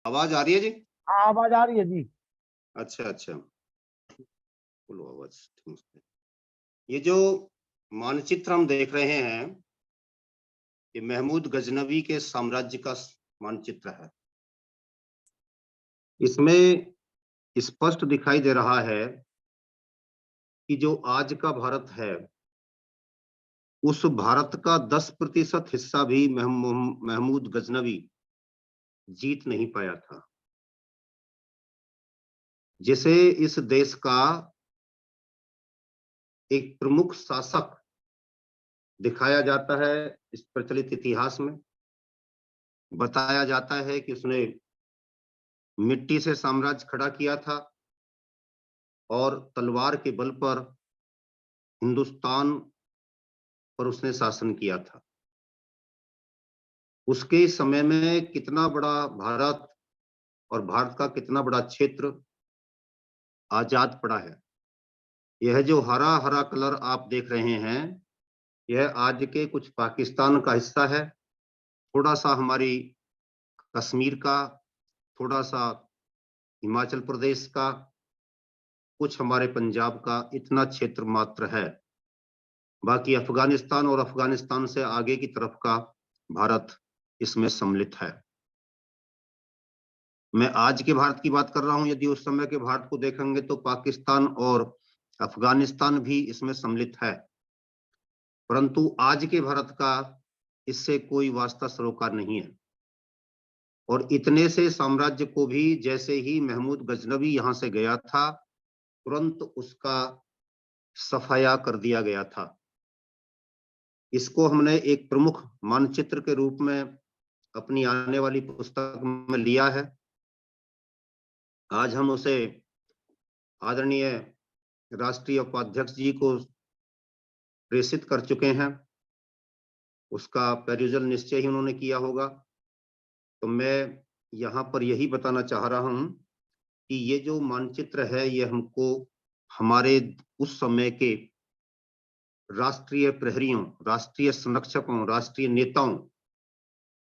आवाज आ रही है जी? आवाज आ रही है जी। अच्छा अच्छा, बोलो आवाज ठीक से। ये जो मानचित्र हम देख रहे हैं, ये महमूद गजनवी के साम्राज्य का मानचित्र है। इसमें स्पष्ट दिखाई दे रहा है कि जो आज का भारत है, उस भारत का 10% हिस्सा भी महमूद गजनवी जीत नहीं पाया था, जिसे इस देश का एक प्रमुख शासक दिखाया जाता है। इस प्रचलित इतिहास में बताया जाता है कि उसने मिट्टी से साम्राज्य खड़ा किया था और तलवार के बल पर हिंदुस्तान पर उसने शासन किया था। उसके समय में कितना बड़ा भारत और भारत का कितना बड़ा क्षेत्र आजाद पड़ा है। यह जो हरा हरा कलर आप देख रहे हैं, यह आज के कुछ पाकिस्तान का हिस्सा है, थोड़ा सा हमारी कश्मीर का, थोड़ा सा हिमाचल प्रदेश का, कुछ हमारे पंजाब का, इतना क्षेत्र मात्र है। बाकी अफगानिस्तान और अफगानिस्तान से आगे की तरफ का भारत इसमें सम्मिलित है। मैं आज के भारत की बात कर रहा हूं। यदि उस समय के भारत को देखेंगे तो पाकिस्तान और अफगानिस्तान भी इसमें सम्मिलित है, परंतु आज के भारत का इससे कोई वास्ता सरोकार नहीं है। और इतने से साम्राज्य को भी जैसे ही महमूद गजनवी यहां से गया था, तुरंत उसका सफाया कर दिया गया था। इसको हमने एक प्रमुख मानचित्र के रूप में अपनी आने वाली पुस्तक में लिया है। आज हम उसे आदरणीय राष्ट्रीय उपाध्यक्ष जी को प्रेषित कर चुके हैं। उसका पेरिजल निश्चय ही उन्होंने किया होगा। तो मैं यहाँ पर यही बताना चाह रहा हूँ कि ये जो मानचित्र है, ये हमको हमारे उस समय के राष्ट्रीय प्रहरियों, राष्ट्रीय संरक्षकों, राष्ट्रीय नेताओं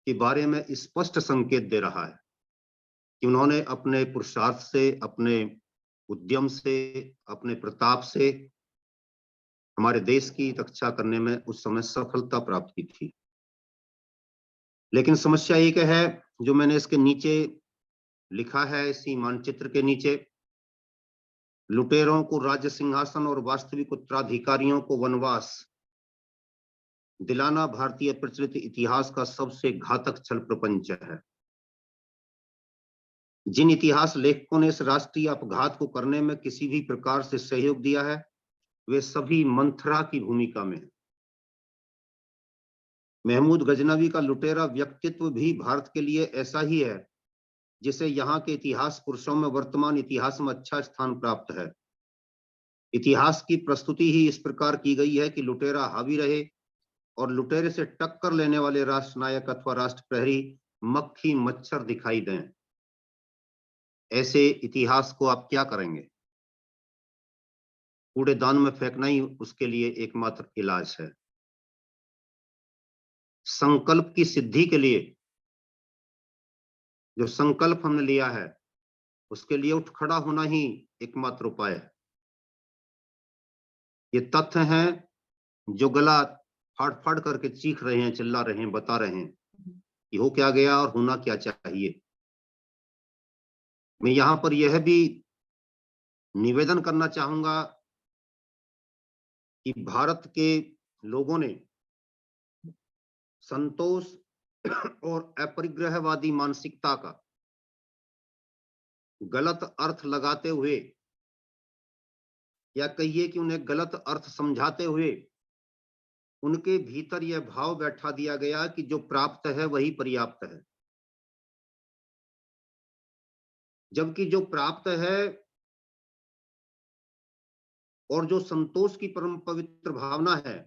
के बारे में स्पष्ट संकेत दे रहा है कि उन्होंने अपने पुरुषार्थ से, अपने उद्यम से, अपने प्रताप से हमारे देश की रक्षा करने में उस समय सफलता प्राप्त की थी। लेकिन समस्या एक है, जो मैंने इसके नीचे लिखा है, इसी मानचित्र के नीचे, लुटेरों को राज्य सिंहासन और वास्तविक उत्तराधिकारियों को वनवास दिलाना भारतीय प्रचलित इतिहास का सबसे घातक छल प्रपंच है। जिन इतिहास लेखकों ने इस राष्ट्रीय अपघात को करने में किसी भी प्रकार से सहयोग दिया है, वे सभी मंथरा की भूमिका में हैं। महमूद गजनवी का लुटेरा व्यक्तित्व भी भारत के लिए ऐसा ही है, जिसे यहाँ के इतिहास पुरुषों में वर्तमान इतिहास में अच्छा स्थान प्राप्त है। इतिहास की प्रस्तुति ही इस प्रकार की गई है कि लुटेरा हावी रहे और लुटेरे से टक्कर लेने वाले राष्ट्र नायक अथवा राष्ट्र प्रहरी मक्खी मच्छर दिखाई दें। ऐसे इतिहास को आप क्या करेंगे? कूड़ेदान में फेंकना ही उसके लिए एकमात्र इलाज है। संकल्प की सिद्धि के लिए जो संकल्प हमने लिया है, उसके लिए उठ खड़ा होना ही एकमात्र उपाय है। ये तथ्य हैं जो गला फाड़ फाड़ करके चीख रहे हैं, चिल्ला रहे हैं, बता रहे हैं कि हो क्या गया और होना क्या चाहिए। मैं यहां पर यह भी निवेदन करना चाहूंगा कि भारत के लोगों ने संतोष और अपरिग्रहवादी मानसिकता का गलत अर्थ लगाते हुए, या कहिए कि उन्हें गलत अर्थ समझाते हुए, उनके भीतर यह भाव बैठा दिया गया कि जो प्राप्त है वही पर्याप्त है, जबकि जो प्राप्त है और जो संतोष की परम पवित्र भावना है,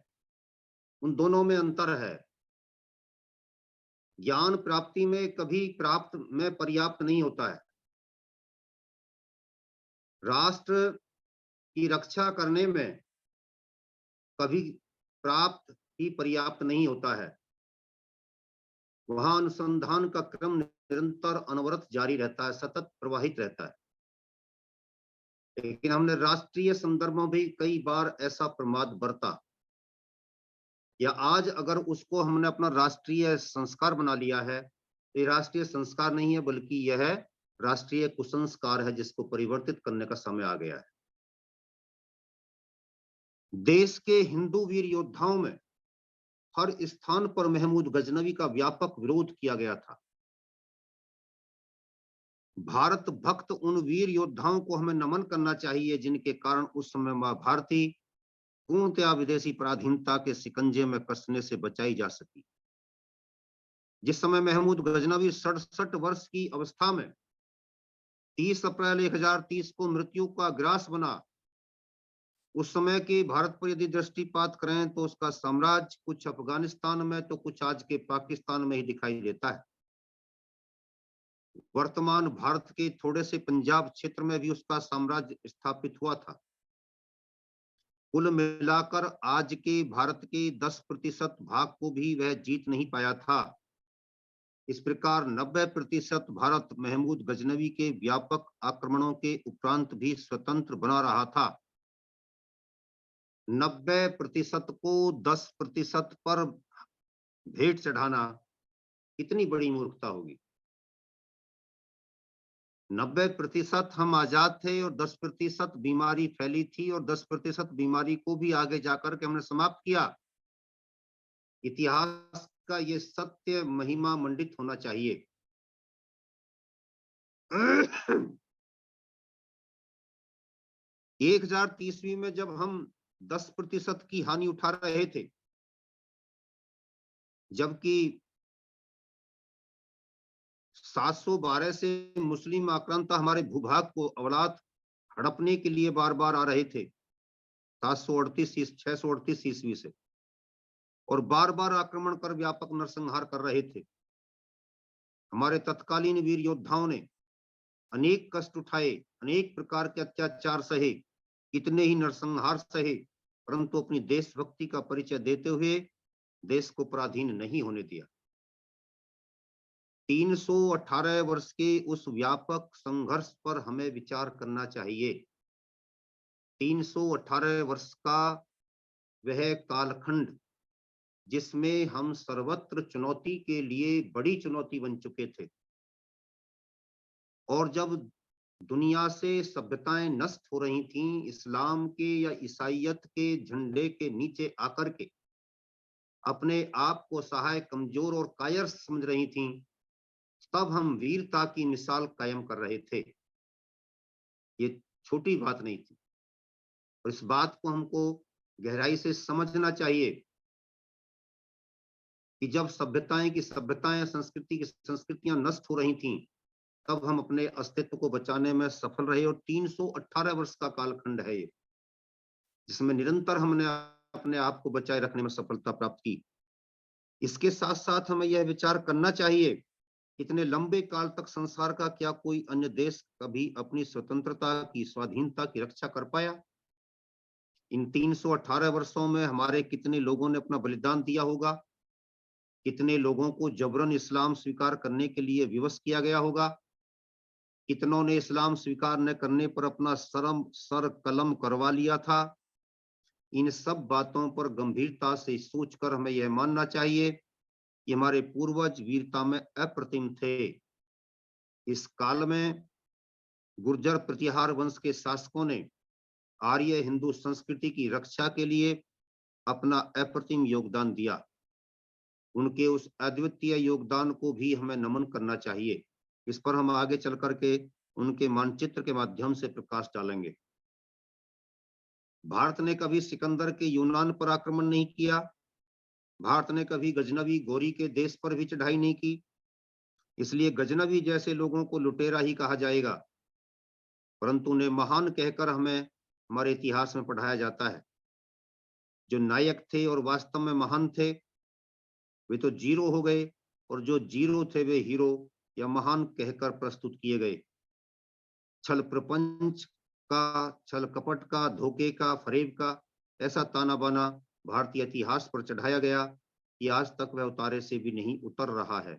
उन दोनों में अंतर है। ज्ञान प्राप्ति में कभी प्राप्त में पर्याप्त नहीं होता है। राष्ट्र की रक्षा करने में कभी प्राप्त ही पर्याप्त नहीं होता है। वहां अनुसंधान का क्रम निरंतर अनवरत जारी रहता है, सतत प्रवाहित रहता है। लेकिन हमने राष्ट्रीय संदर्भ में भी कई बार ऐसा प्रमाद बरता, या आज अगर उसको हमने अपना राष्ट्रीय संस्कार बना लिया है, ये राष्ट्रीय संस्कार नहीं है बल्कि यह राष्ट्रीय कुसंस्कार है, जिसको परिवर्तित करने का समय आ गया है। देश के हिंदू वीर योद्धाओं में हर स्थान पर महमूद गजनवी का व्यापक विरोध किया गया था। भारत भक्त उन वीर योद्धाओं को हमें नमन करना चाहिए जिनके कारण उस समय मां भारती पूर्णतया विदेशी पराधीनता के शिकंजे में कसने से बचाई जा सकी। जिस समय महमूद गजनवी 67 वर्ष की अवस्था में 30 अप्रैल 1030 को मृत्यु का ग्रास बना, उस समय के भारत पर यदि दृष्टिपात करें तो उसका साम्राज्य कुछ अफगानिस्तान में तो कुछ आज के पाकिस्तान में ही दिखाई देता है। वर्तमान भारत के थोड़े से पंजाब क्षेत्र में भी उसका साम्राज्य स्थापित हुआ था। कुल मिलाकर आज के भारत के 10% भाग को भी वह जीत नहीं पाया था। इस प्रकार 90% भारत महमूद गजनवी के व्यापक आक्रमणों के उपरांत भी स्वतंत्र बना रहा था। 90% को 10% पर भेंट चढ़ाना कितनी बड़ी मूर्खता होगी। 90% हम आजाद थे और 10% बीमारी फैली थी, और 10% बीमारी को भी आगे जाकर के हमने समाप्त किया। इतिहास का ये सत्य महिमा मंडित होना चाहिए। 1030 में जब हम 10% की हानि उठा रहे थे, जबकि 712 से मुस्लिम आक्रांता हमारे भूभाग को अवलाद हड़पने के लिए बार बार आ रहे थे, 638 ईस्वी से, और बार बार आक्रमण कर व्यापक नरसंहार कर रहे थे। हमारे तत्कालीन वीर योद्धाओं ने अनेक कष्ट उठाए, अनेक प्रकार के अत्याचार सहे, कितने ही नरसंहार सहे, परंतु अपनी देशभक्ति का परिचय देते हुए देश को पराधीन नहीं होने दिया। 318 वर्ष के उस व्यापक संघर्ष पर हमें विचार करना चाहिए। 318 वर्ष का वह कालखंड जिसमें हम सर्वत्र चुनौती के लिए बड़ी चुनौती बन चुके थे, और जब दुनिया से सभ्यताएं नष्ट हो रही थीं, इस्लाम के या ईसाइयत के झंडे के नीचे आकर के अपने आप को सहाय, कमजोर और कायर समझ रही थीं, तब हम वीरता की मिसाल कायम कर रहे थे। ये छोटी बात नहीं थी, और इस बात को हमको गहराई से समझना चाहिए कि जब सभ्यताएं की सभ्यताएं, संस्कृति की संस्कृतियां नष्ट हो रही थीं, तब हम अपने अस्तित्व को बचाने में सफल रहे। और 318 वर्ष का कालखंड है ये, जिसमें निरंतर हमने अपने आप को बचाए रखने में सफलता प्राप्त की। इसके साथ साथ हमें यह विचार करना चाहिए, इतने लंबे काल तक संसार का क्या कोई अन्य देश कभी अपनी स्वतंत्रता की, स्वाधीनता की रक्षा कर पाया? इन 318 वर्षों में हमारे कितने लोगों ने अपना बलिदान दिया होगा, कितने लोगों को जबरन इस्लाम स्वीकार करने के लिए विवश किया गया होगा, कितनों ने इस्लाम स्वीकार न करने पर अपना सर कलम करवा लिया था। इन सब बातों पर गंभीरता से सोचकर हमें यह मानना चाहिए कि हमारे पूर्वज वीरता में अप्रतिम थे। इस काल में गुर्जर प्रतिहार वंश के शासकों ने आर्य हिंदू संस्कृति की रक्षा के लिए अपना अप्रतिम योगदान दिया। उनके उस अद्वितीय योगदान को भी हमें नमन करना चाहिए। इस पर हम आगे चल करके उनके मानचित्र के माध्यम से प्रकाश डालेंगे। भारत ने कभी सिकंदर के यूनान पर आक्रमण नहीं किया। भारत ने कभी गजनवी गौरी के देश पर भी चढ़ाई नहीं की। इसलिए गजनवी जैसे लोगों को लुटेरा ही कहा जाएगा, परंतु उन्हें महान कहकर हमें हमारे इतिहास में पढ़ाया जाता है। जो नायक थे और वास्तव में महान थे, वे तो जीरो हो गए, और जो जीरो थे वे हीरो या महान कहकर प्रस्तुत किए गए। छल प्रपंच का, छल कपट का, धोखे का, फरेब का ऐसा ताना बाना भारतीय इतिहास पर चढ़ाया गया कि आज तक वह उतारे से भी नहीं उतर रहा है।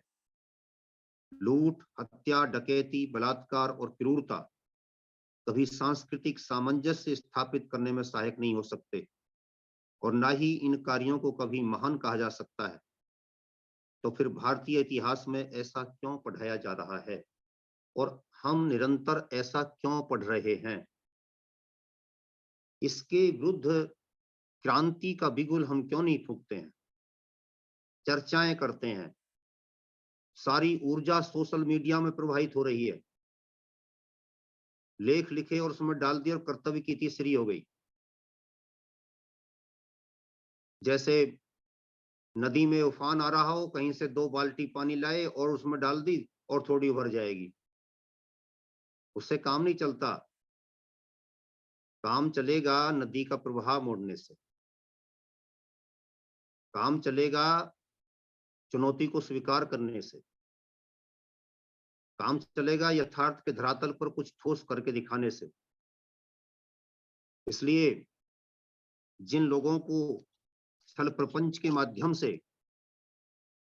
लूट, हत्या, डकैती, बलात्कार और क्रूरता कभी सांस्कृतिक सामंजस्य स्थापित करने में सहायक नहीं हो सकते और ना ही इन कार्यों को कभी महान कहा जा सकता है। तो फिर भारतीय इतिहास में ऐसा क्यों पढ़ाया जा रहा है और हम निरंतर ऐसा क्यों पढ़ रहे हैं? इसके विरुद्ध क्रांति का बिगुल हम क्यों नहीं फूंकते हैं, चर्चाएं करते हैं? सारी ऊर्जा सोशल मीडिया में प्रवाहित हो रही है, लेख लिखे और उसमें डाल दिए और कर्तव्य की तीसरी हो गई। जैसे नदी में उफान आ रहा हो, कहीं से 2 बाल्टी पानी लाए और उसमें डाल दी और थोड़ी उभर जाएगी, उससे काम नहीं चलता। काम चलेगा नदी का प्रवाह मोड़ने से, काम चलेगा चुनौती को स्वीकार करने से, काम चलेगा यथार्थ के धरातल पर कुछ ठोस करके दिखाने से। इसलिए जिन लोगों को छल प्रपंच के माध्यम से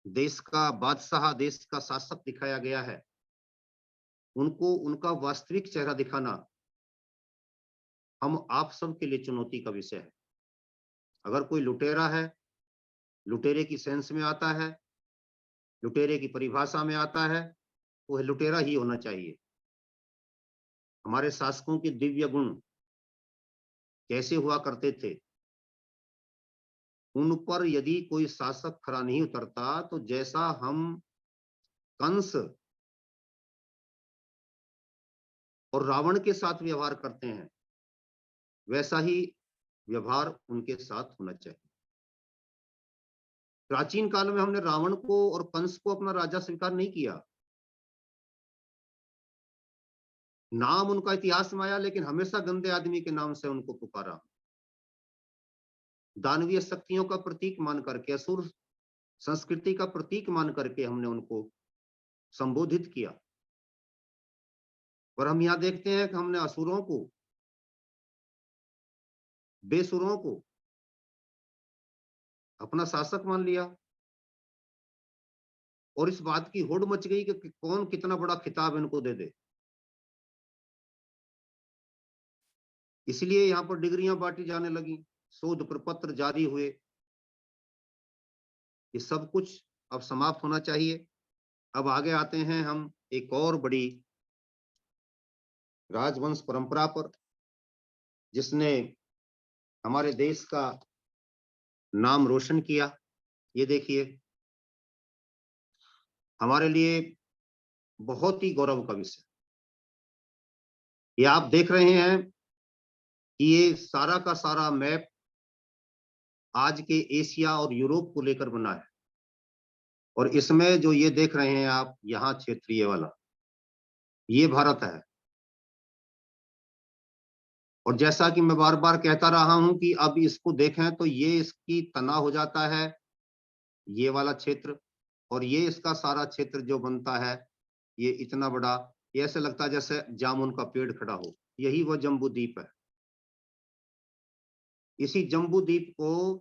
देश का बादशाह, देश का शासक दिखाया गया है, उनको उनका वास्तविक चेहरा दिखाना हम आप सब के लिए चुनौती का विषय है। अगर कोई लुटेरा है, लुटेरे की सेंस में आता है, लुटेरे की परिभाषा में आता है, वो लुटेरा ही होना चाहिए। हमारे शासकों के दिव्य गुण कैसे हुआ करते थे, उन पर यदि कोई शासक खरा नहीं उतरता तो जैसा हम कंस और रावण के साथ व्यवहार करते हैं, वैसा ही व्यवहार उनके साथ होना चाहिए। प्राचीन काल में हमने रावण को और कंस को अपना राजा स्वीकार नहीं किया। नाम उनका इतिहास में आया, लेकिन हमेशा गंदे आदमी के नाम से उनको पुकारा। दानवीय शक्तियों का प्रतीक मान करके, असुर संस्कृति का प्रतीक मान करके हमने उनको संबोधित किया। और हम यहाँ देखते हैं कि हमने असुरों को, बेसुरों को अपना शासक मान लिया और इस बात की होड़ मच गई कि कौन कितना बड़ा खिताब इनको दे दे। इसलिए यहाँ पर डिग्रियां बांटी जाने लगी, शोध प्रपत्र जारी हुए। ये सब कुछ अब समाप्त होना चाहिए। अब आगे आते हैं हम एक और बड़ी राजवंश परंपरा पर, जिसने हमारे देश का नाम रोशन किया। ये देखिए, हमारे लिए बहुत ही गौरव का विषय। ये आप देख रहे हैं कि ये सारा का सारा मैप आज के एशिया और यूरोप को लेकर बना है। और इसमें जो ये देख रहे हैं आप, यहाँ क्षेत्रीय वाला, ये भारत है। और जैसा कि मैं बार बार कहता रहा हूं कि अब इसको देखें तो ये इसकी तना हो जाता है, ये वाला क्षेत्र, और ये इसका सारा क्षेत्र जो बनता है, ये इतना बड़ा, ये ऐसे लगता है जैसे जामुन का पेड़ खड़ा हो। यही वो जम्बू द्वीप है। इसी जम्बू द्वीप को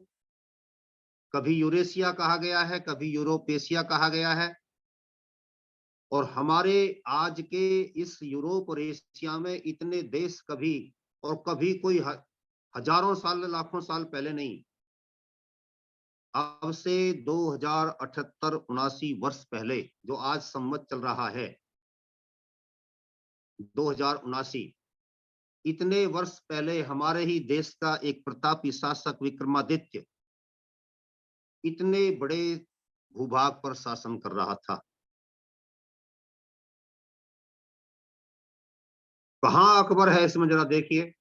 कभी यूरेशिया कहा गया है, कभी यूरोपेशिया कहा गया है। और हमारे आज के इस यूरोप और एशिया में इतने देश कभी और कभी कोई हजारों साल, लाखों साल पहले नहीं, अब से 2078 79 वर्ष पहले, जो आज संवत चल रहा है 2079, इतने वर्ष पहले हमारे ही देश का एक प्रतापी शासक विक्रमादित्य इतने बड़े भूभाग पर शासन कर रहा था। कहां अकबर है इसमें जरा देखिए।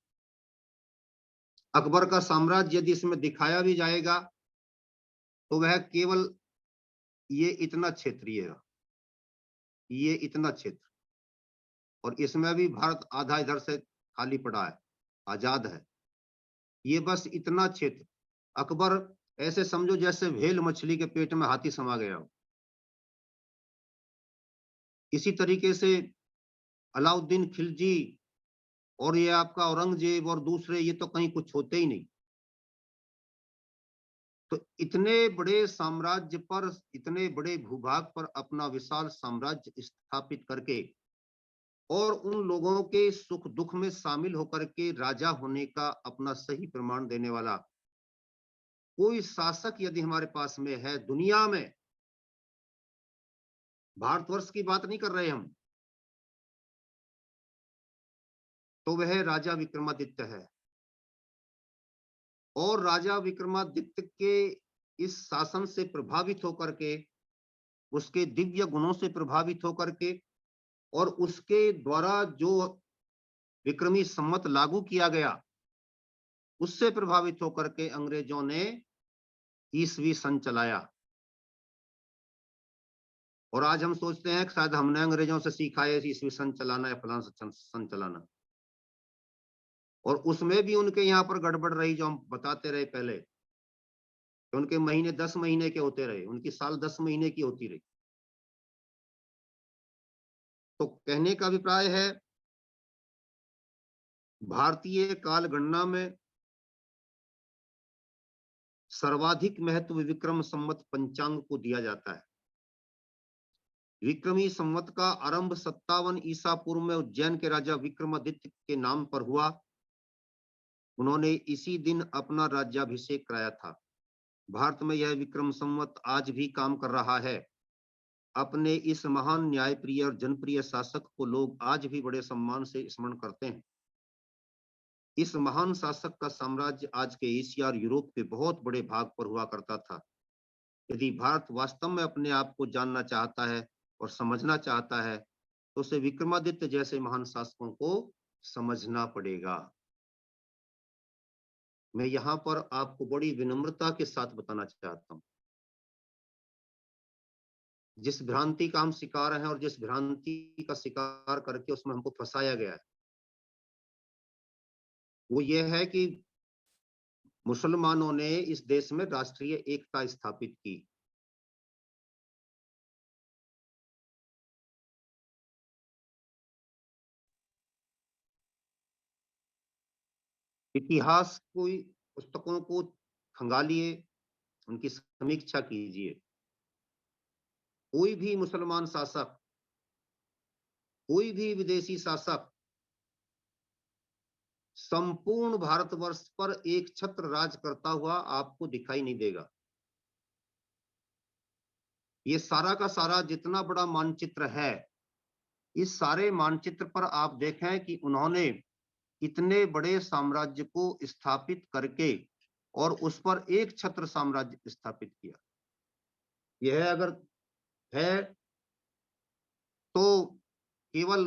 अकबर का साम्राज्य यदि इसमें दिखाया भी जाएगा तो वह केवल ये इतना क्षेत्रीय है, ये इतना क्षेत्र, और इसमें भी भारत आधा इधर से खाली पड़ा है, आजाद है। ये बस इतना क्षेत्र अकबर, ऐसे समझो जैसे व्हेल मछली के पेट में हाथी समा गया हो। इसी तरीके से अलाउद्दीन खिलजी और ये आपका औरंगजेब और दूसरे, ये तो कहीं कुछ होते ही नहीं। तो इतने बड़े साम्राज्य पर, इतने बड़े भूभाग पर अपना विशाल साम्राज्य स्थापित करके और उन लोगों के सुख दुख में शामिल होकर के राजा होने का अपना सही प्रमाण देने वाला कोई शासक यदि हमारे पास में है दुनिया में, भारतवर्ष की बात नहीं कर रहे हम, तो वह राजा विक्रमादित्य है। और राजा विक्रमादित्य के इस शासन से प्रभावित होकर के, उसके दिव्य गुणों से प्रभावित होकर के और उसके द्वारा जो विक्रमी संवत लागू किया गया, उससे प्रभावित होकर के अंग्रेजों ने ईसवी सन चलाया। और आज हम सोचते हैं कि शायद हमने अंग्रेजों से सीखा है ईसवी सन चलाना या फलाना सन चलाना, और उसमें भी उनके यहाँ पर गड़बड़ रही, जो हम बताते रहे पहले, कि उनके महीने 10 महीने के होते रहे, उनकी साल 10 महीने की होती रही। तो कहने का अभिप्राय है, भारतीय काल गणना में सर्वाधिक महत्व विक्रम संवत पंचांग को दिया जाता है। विक्रमी संवत का आरंभ 57 ईसा पूर्व में उज्जैन के राजा विक्रमादित्य के नाम पर हुआ। उन्होंने इसी दिन अपना राज्याभिषेक कराया था। भारत में यह विक्रम संवत आज भी काम कर रहा है। अपने इस महान न्यायप्रिय और जनप्रिय शासक को लोग आज भी बड़े सम्मान से स्मरण करते हैं। इस महान शासक का साम्राज्य आज के एशिया और यूरोप के बहुत बड़े भाग पर हुआ करता था। यदि भारत वास्तव में अपने आप को जानना चाहता है और समझना चाहता है, तो उसे विक्रमादित्य जैसे महान शासकों को समझना पड़ेगा। मैं यहाँ पर आपको बड़ी विनम्रता के साथ बताना चाहता हूँ, जिस भ्रांति का हम शिकार हैं और जिस भ्रांति का शिकार करके उसमें हमको फंसाया गया है, वो ये है कि मुसलमानों ने इस देश में राष्ट्रीय एकता स्थापित की। इतिहास कोई पुस्तकों को खंगालिए, उनकी समीक्षा कीजिए। कोई भी मुसलमान शासक, कोई भी विदेशी शासक संपूर्ण भारतवर्ष पर एक छत्र राज करता हुआ आपको दिखाई नहीं देगा। ये सारा का सारा जितना बड़ा मानचित्र है, इस सारे मानचित्र पर आप देखें कि उन्होंने इतने बड़े साम्राज्य को स्थापित करके और उस पर एक छत्र साम्राज्य स्थापित किया। यह अगर है तो केवल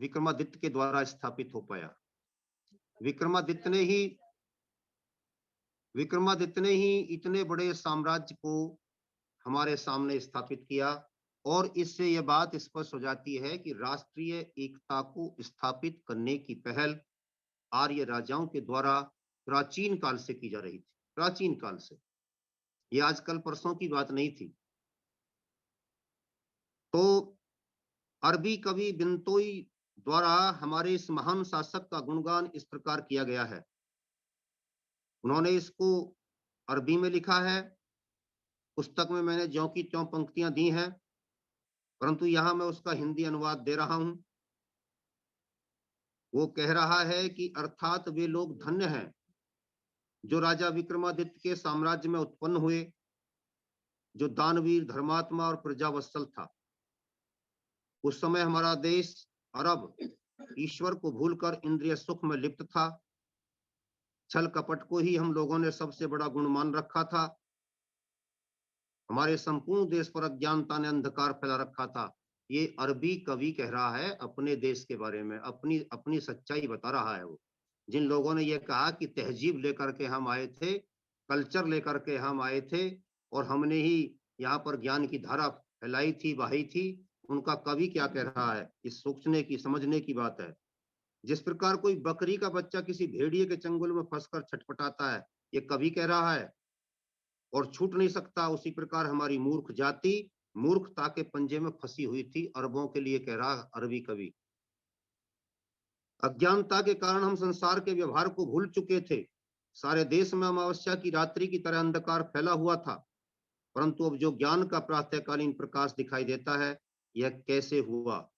विक्रमादित्य के द्वारा स्थापित हो पाया। विक्रमादित्य ने ही इतने बड़े साम्राज्य को हमारे सामने स्थापित किया। और इससे यह बात स्पष्ट हो जाती है कि राष्ट्रीय एकता को स्थापित करने की पहल आर्य राजाओं के द्वारा प्राचीन काल से की जा रही थी। प्राचीन काल से, ये आजकल परसों की बात नहीं थी। तो अरबी कवि बिंतोई द्वारा हमारे इस महान शासक का गुणगान इस प्रकार किया गया है। उन्होंने इसको अरबी में लिखा है, पुस्तक में मैंने ज्यों की त्यों पंक्तियां दी हैं, परंतु यहां मैं उसका हिंदी अनुवाद दे रहा हूं। वो कह रहा है कि अर्थात वे लोग धन्य हैं जो राजा विक्रमादित्य के साम्राज्य में उत्पन्न हुए, जो दानवीर, धर्मात्मा और प्रजावत्सल था। उस समय हमारा देश अरब ईश्वर को भूलकर इंद्रिय सुख में लिप्त था। छल कपट को ही हम लोगों ने सबसे बड़ा गुण मान रखा था। हमारे संपूर्ण देश पर अज्ञानता ने अंधकार फैला रखा था। ये अरबी कवि कह रहा है अपने देश के बारे में, अपनी अपनी सच्चाई बता रहा है। वो जिन लोगों ने ये कहा कि तहजीब लेकर के हम आए थे, कल्चर लेकर के हम आए थे और हमने ही यहाँ पर ज्ञान की धारा फैलाई थी, बहाई थी, उनका कवि क्या कह रहा है, इस सोचने की, समझने की बात है। जिस प्रकार कोई बकरी का बच्चा किसी भेड़िए के चंगुल में फंसकर छटपटाता है, ये कवि कह रहा है, और छूट नहीं सकता। उसी प्रकार हमारी मूर्ख जाति मूर्खता के पंजे में फंसी हुई थी, अरबों के लिए कह रहा अरबी कवि। अज्ञानता के कारण हम संसार के व्यवहार को भूल चुके थे। सारे देश में अमावस्या की रात्रि की तरह अंधकार फैला हुआ था, परंतु अब जो ज्ञान का प्रातःकालीन प्रकाश दिखाई देता है, यह कैसे हुआ?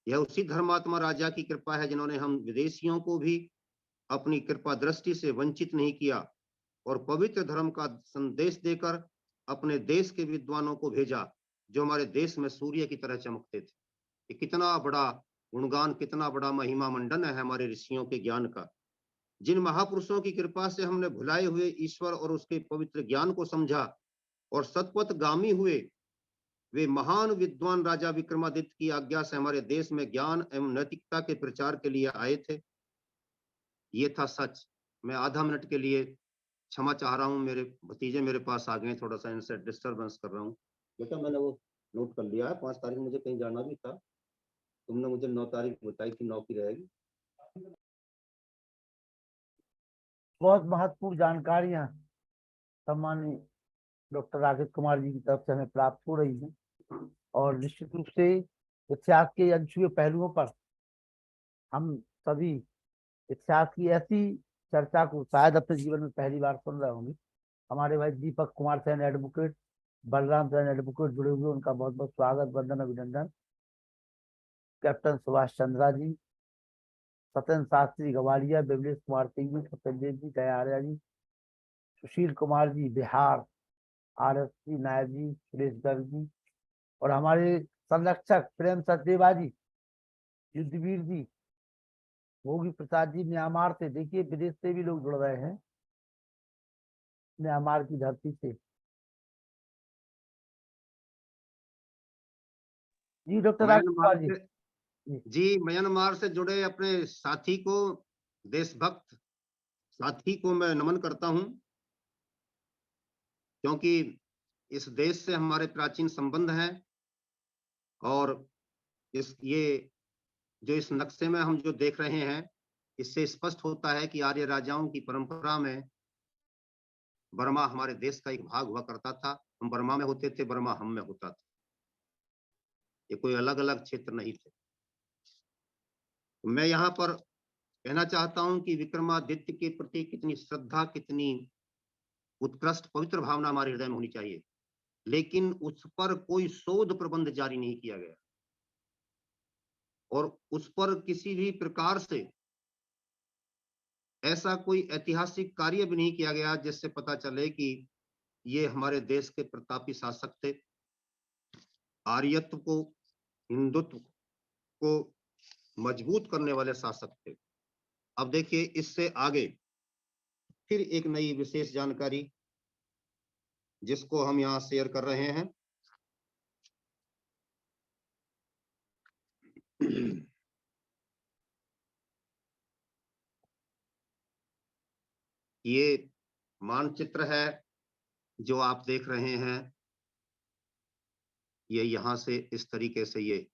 यह उसी धर्मात्मा राजा की कृपा है, जिन्होंने हम विदेशियों को भी अपनी कृपा दृष्टि से वंचित नहीं किया और पवित्र धर्म का संदेश देकर अपने देश के विद्वानों को भेजा, जो हमारे देश में सूर्य की तरह चमकते थे। ये कितना बड़ा गुणगान, कितना बड़ा महिमा मंडन है हमारे ऋषियों के ज्ञान का। जिन महापुरुषों की कृपा से हमने भुलाए हुए ईश्वर और उसके पवित्र ज्ञान को समझा और सतपथगामी हुए, वे महान विद्वान राजा विक्रमादित्य की आज्ञा से हमारे देश में ज्ञान एवं नैतिकता के प्रचार के लिए आए थे। ये था सच। मैं आधा मिनट के लिए क्षमा चाह रहा हूँ, मेरे भतीजे मेरे पास आ गए, थोड़ा सा इनसे डिस्टर्बेंस कर रहा हूँ। बेटा मैंने वो नोट कर लिया है, 5 तारीख मुझे कहीं जाना भी था, तुमने मुझे 9 तारीख बताई थी, 9 की रहेगी। बहुत महत्वपूर्ण जानकारियां सम्माननीय डॉक्टर राकेश कुमार जी की तरफ से हमें प्राप्त हो रही हैं और निश्चित रूप से इतिहास के अनछुए पहलुओं पर हम सभी इतिहास की ऐसी चर्चा को शायद अपने जीवन में पहली बार सुन रहे होंगे। हमारे भाई दीपक कुमार सैन एडवोकेट, बलराम सैन एडवोकेट जुड़े हुए, उनका बहुत बहुत स्वागत, वंदन, अभिनंदन। कैप्टन सुभाष चंद्रा जी, सत्येंद्र शास्त्री गवालिया, बिमलेश कुमार सिंह जी, सत्यदेव जी, दया आर्या जी, सुशील कुमार जी बिहार, RSC नायब जी, सुरेश गर्ग जी और हमारे संरक्षक प्रेम सचदेवा जी, युद्धवीर जी, भोगी प्रसाद जी म्यांमार से। देखिए विदेश से भी लोग जुड़ रहे हैं, म्यांमार की धरती से। जी डॉक्टर राकेश म्यांमार कुमार जी। से जी, म्यांमार से जुड़े अपने साथी को, देशभक्त साथी को मैं नमन करता हूं, क्योंकि इस देश से हमारे प्राचीन संबंध हैं और इस ये जो इस नक्शे में हम जो देख रहे हैं, इससे स्पष्ट होता है कि आर्य राजाओं की परंपरा में बर्मा हमारे देश का एक भाग हुआ करता था। हम बर्मा में होते थे, बर्मा हम में होता था, ये कोई अलग अलग क्षेत्र नहीं थे। मैं यहाँ पर कहना चाहता हूं कि विक्रमादित्य के प्रति कितनी श्रद्धा, कितनी उत्कृष्ट पवित्र भावना हमारे हृदय में होनी चाहिए, लेकिन उस पर कोई शोध प्रबंध जारी नहीं किया गया और उस पर किसी भी प्रकार से ऐसा कोई ऐतिहासिक कार्य भी नहीं किया गया जिससे पता चले कि ये हमारे देश के प्रतापी शासक थे, आर्यत्व को, हिंदुत्व को मजबूत करने वाले शासक थे। अब देखिए इससे आगे फिर एक नई विशेष जानकारी जिसको हम यहाँ शेयर कर रहे हैं। ये मानचित्र है जो आप देख रहे हैं, ये यहाँ से इस तरीके से, ये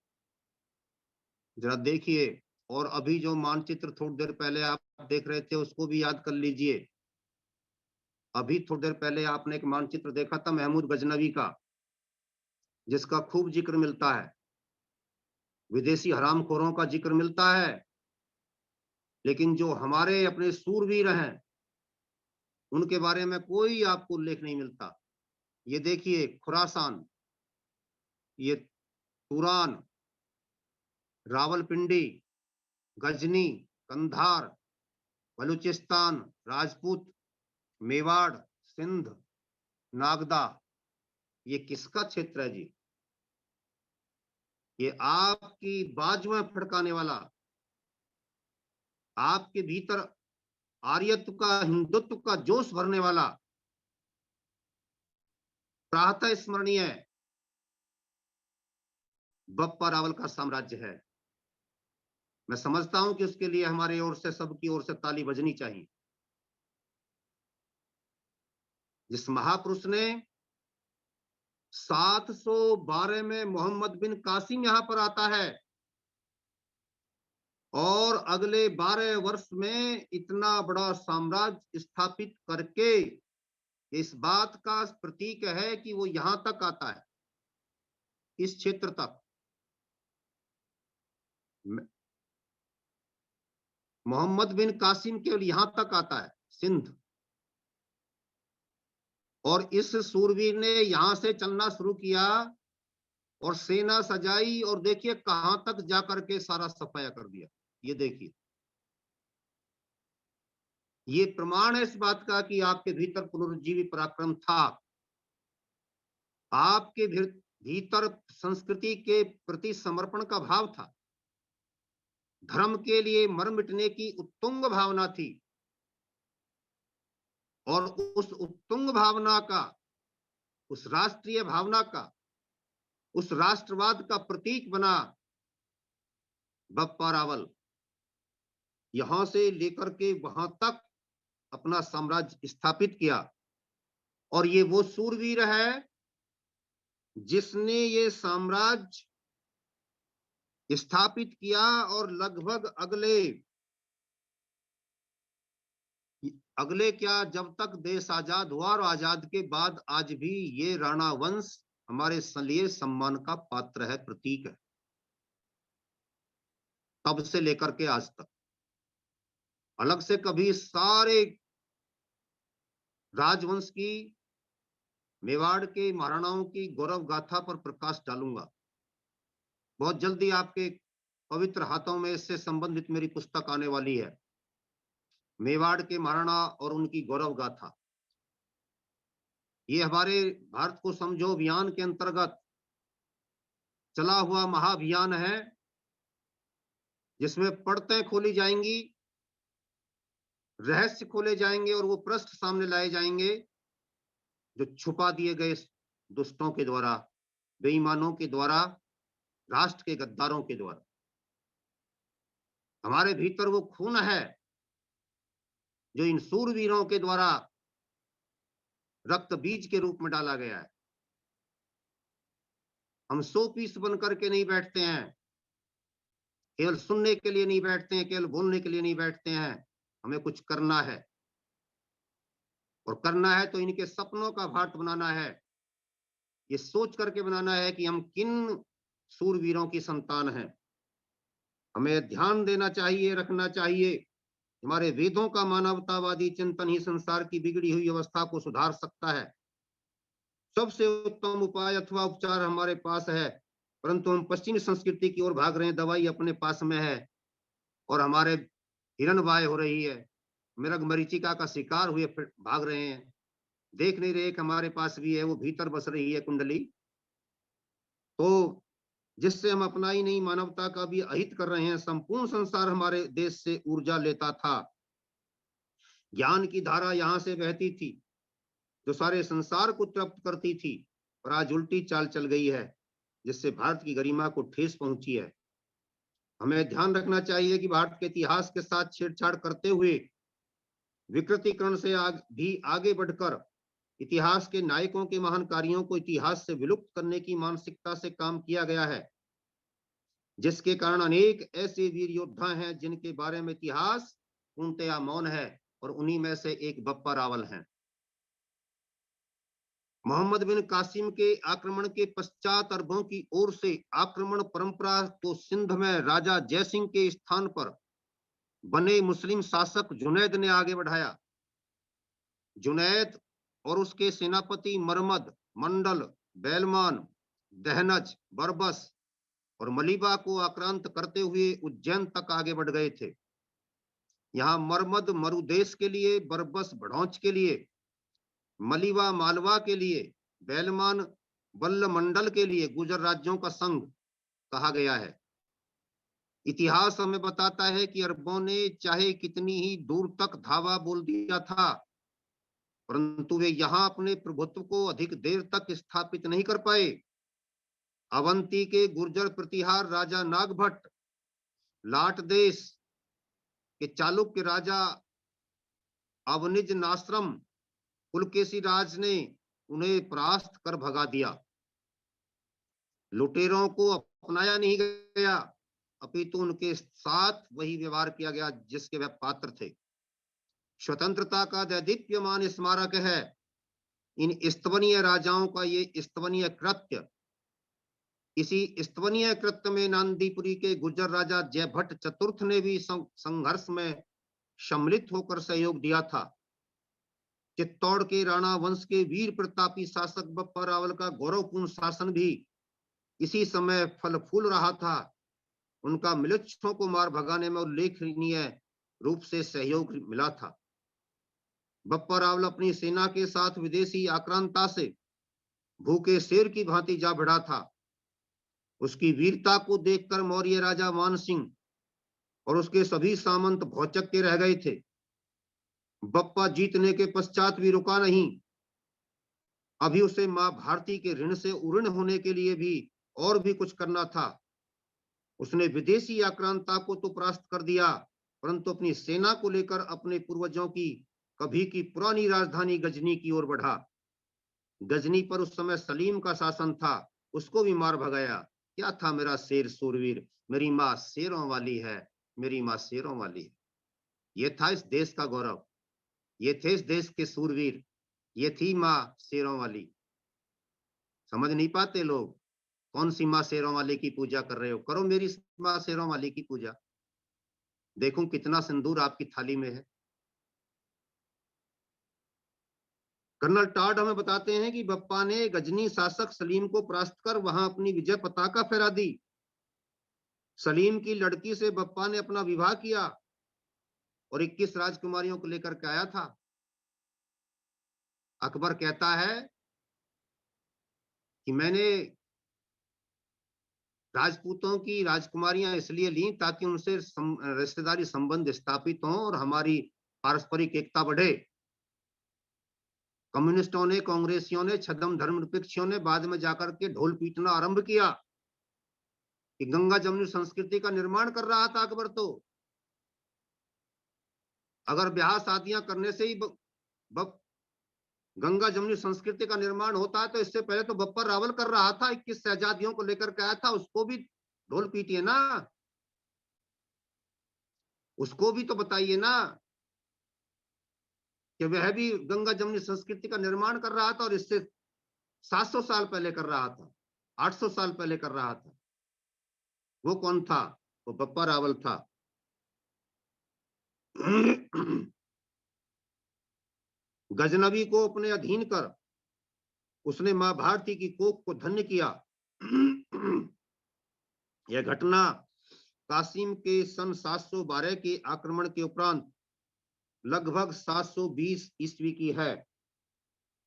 जरा देखिए। और अभी जो मानचित्र थोड़ी देर पहले आप देख रहे थे उसको भी याद कर लीजिए। अभी थोड़ी देर पहले आपने एक मानचित्र देखा था महमूद गजनवी का, जिसका खूब जिक्र मिलता है, विदेशी हरामखोरों का जिक्र मिलता है, लेकिन जो हमारे अपने सूरवीर हैं उनके बारे में कोई आपको उल्लेख नहीं मिलता। ये देखिए खुरासान, ये तुरान, रावलपिंडी, गजनी, कंधार, बलूचिस्तान, राजपूत, मेवाड़, सिंध, नागदा, ये किसका क्षेत्र है जी? ये आपकी बाजुएं फड़काने वाला, आपके भीतर आर्यत्व का, हिंदुत्व का जोश भरने वाला प्रातः स्मरणीय बप्पा रावल का साम्राज्य है। मैं समझता हूं कि उसके लिए हमारे ओर से, सबकी ओर से ताली बजनी चाहिए। जिस महापुरुष ने 712 में मोहम्मद बिन कासिम यहां पर आता है और अगले 12 वर्ष में इतना बड़ा साम्राज्य स्थापित करके, इस बात का प्रतीक है कि वो यहां तक आता है, इस क्षेत्र तक। मोहम्मद बिन कासिम केवल यहां तक आता है, सिंध। और इस सूरवीर ने यहां से चलना शुरू किया और सेना सजाई, और देखिए कहां तक जाकर के सारा सफाया कर दिया। ये देखिए, ये प्रमाण है इस बात का कि आपके भीतर पुनरुज्जीवी पराक्रम था, आपके भीतर संस्कृति के प्रति समर्पण का भाव था, धर्म के लिए मर मिटने की उत्तुंग भावना थी। और उस उत्तुंग भावना का, उस राष्ट्रीय भावना का, उस राष्ट्रवाद का प्रतीक बना बप्पा रावल। यहां से लेकर के वहां तक अपना साम्राज्य स्थापित किया। और ये वो सूरवीर है जिसने ये साम्राज्य स्थापित किया, और लगभग अगले क्या, जब तक देश आजाद हुआ, और आजाद के बाद आज भी ये राणा वंश हमारे लिए सम्मान का पात्र है, प्रतीक है, तब से लेकर के आज तक। अलग से कभी सारे राजवंश की, मेवाड़ के महाराणाओं की गौरव गाथा पर प्रकाश डालूंगा। बहुत जल्दी आपके पवित्र हाथों में इससे संबंधित मेरी पुस्तक आने वाली है, मेवाड़ के महाराणा और उनकी गौरव गाथा। ये हमारे भारत को समझो अभियान के अंतर्गत चला हुआ महाअभियान है, जिसमें परतें खोली जाएंगी, रहस्य खोले जाएंगे, और वो पृष्ठ सामने लाए जाएंगे जो छुपा दिए गए दुष्टों के द्वारा, बेईमानों के द्वारा, राष्ट्र के गद्दारों के द्वारा। हमारे भीतर वो खून है जो इन सूरवीरों के द्वारा रक्त बीज के रूप में डाला गया है। हम 100 पीस बन करके नहीं बैठते हैं, केवल सुनने के लिए नहीं बैठते हैं, केवल बोलने के लिए नहीं बैठते हैं। हमें कुछ करना है, और करना है तो इनके सपनों का भारत बनाना है। ये सोच करके बनाना है कि हम किन सूरवीरों की संतान हैं। हमें ध्यान देना चाहिए, रखना चाहिए। हमारे वेदों का मानवतावादी चिंतन ही संसार की बिगड़ी हुई अवस्था को सुधार सकता है। सबसे उत्तम उपाय अथवा उपचार हमारे पास है, परंतु हम पश्चिमी संस्कृति की ओर भाग रहे हैं। दवाई अपने पास में है, और हमारे हिरणवाय हो रही है, मृग मरीचिका का शिकार हुए भाग रहे हैं। देख नहीं रहे कि हमारे पास भी है, वो भीतर बस रही है कुंडली, तो जिससे हम अपना ही नहीं मानवता का भी अहित कर रहे हैं। संपूर्ण संसार हमारे देश से ऊर्जा लेता था, ज्ञान की धारा यहां से बहती थी जो सारे संसार को तृप्त करती थी, और आज उल्टी चाल चल गई है, जिससे भारत की गरिमा को ठेस पहुंची है। हमें ध्यान रखना चाहिए कि भारत के इतिहास के साथ छेड़छाड़ करते हुए विकृतीकरण से भी आगे बढ़कर इतिहास के नायकों के महान कार्यों को इतिहास से विलुप्त करने की मानसिकता से काम किया गया है, जिसके कारण अनेक ऐसे वीर योद्धा हैं जिनके बारे में इतिहास पूर्णतया मौन है, और उन्हीं में से एक बप्पा रावल हैं। मोहम्मद बिन कासिम के आक्रमण के पश्चात अरबों की ओर से आक्रमण परंपरा को सिंध में राजा जयसिंह के स्थान पर बने मुस्लिम शासक जुनैद ने आगे बढ़ाया। जुनैद और उसके सेनापति मरमद, मंडल, बैलमान, दहनज, बरबस और मलीबा को आक्रांत करते हुए उज्जैन तक आगे बढ़ गए थे। यहाँ मरमद मरुदेश के लिए, बरबस भड़ौच के लिए, मलीबा मालवा के लिए, बैलमान बल्ल मंडल के लिए गुजर राज्यों का संघ कहा गया है। इतिहास हमें बताता है कि अरबों ने चाहे कितनी ही दूर तक धावा बोल दिया था, परंतु वे यहां अपने प्रभुत्व को अधिक देर तक स्थापित नहीं कर पाए। अवंती के गुर्जर प्रतिहार राजा नागभट्ट, लाट देश के चालुक्य राजा अवनिज नाश्रम पुलकेशी राज ने उन्हें परास्त कर भगा दिया। लुटेरों को अपनाया नहीं गया, अपितु उनके साथ वही व्यवहार किया गया जिसके वह पात्र थे। स्वतंत्रता का दैदीप्यमान स्मारक है इन स्तवनीय राजाओं का ये स्तवनीय कृत्य। इसी स्तवनीय कृत्य में नांदीपुरी के गुर्जर राजा जयभट्ट चतुर्थ ने भी संघर्ष में सम्मिलित होकर सहयोग दिया था। चित्तौड़ के राणा वंश के वीर प्रतापी शासक बप्पा रावल का गौरवपूर्ण शासन भी इसी समय फल फूल रहा था। उनका मिलिच्छों को मार भगाने में उल्लेखनीय रूप से सहयोग मिला था। बप्पा रावल अपनी सेना के साथ विदेशी आक्रांता से भूखे शेर की भांति जा भिड़ा था। उसकी वीरता को देखकर मौर्य राजा मान सिंह और उसके सभी सामंत भौचक्के रह गए थे। बप्पा जीतने के पश्चात भी रुका नहीं। अभी उसे मां भारती के ऋण से उऋण होने के लिए भी और भी कुछ करना था। उसने विदेशी आक्रांता को तो परास्त कर दिया, परंतु अपनी सेना को लेकर अपने पूर्वजों की कभी की पुरानी राजधानी गजनी की ओर बढ़ा। गजनी पर उस समय सलीम का शासन था, उसको भी मार भगाया। क्या था मेरा शेर सूरवीर, मेरी माँ शेरों वाली है, मेरी माँ शेरों वाली है। ये था इस देश का गौरव, ये थे इस देश के सूरवीर, ये थी माँ शेरों वाली। समझ नहीं पाते लोग, कौन सी माँ शेरों वाली की पूजा कर रहे हो? करो मेरी माँ शेरों वाली की पूजा, देखूं कितना सिंदूर आपकी थाली में है। कर्नल टाड हमें बताते हैं कि बप्पा ने गजनी शासक सलीम को परास्त कर वहां अपनी विजय पताका फहरा दी। सलीम की लड़की से बप्पा ने अपना विवाह किया और 21 राजकुमारियों को लेकर के आया था। अकबर कहता है कि मैंने राजपूतों की राजकुमारियां इसलिए ली ताकि उनसे रिश्तेदारी संबंध स्थापित हों और हमारी पारस्परिक एकता बढ़े। कम्युनिस्टों ने, कांग्रेसियों ने, छद्म धर्मनिरपेक्षियों ने बाद में जाकर के ढोल पीटना आरंभ किया कि गंगा जमुनी संस्कृति का निर्माण कर रहा था अकबर। तो अगर ब्याह शादियां करने से ही गंगा जमुनी संस्कृति का निर्माण होता है तो इससे पहले तो बप्पा रावल कर रहा था। 21 शहजादियों को लेकर के आया था, उसको भी ढोल पीटिए ना, उसको भी तो बताइए ना कि वह भी गंगा जमुनी संस्कृति का निर्माण कर रहा था और इससे 700 साल पहले कर रहा था, 800 साल पहले कर रहा था। वो कौन था? वो बप्पा रावल था। गजनवी को अपने अधीन कर उसने मां भारती की कोख को धन्य किया। यह घटना कासिम के सन 712 के आक्रमण के उपरांत लगभग 720 ईस्वी की है।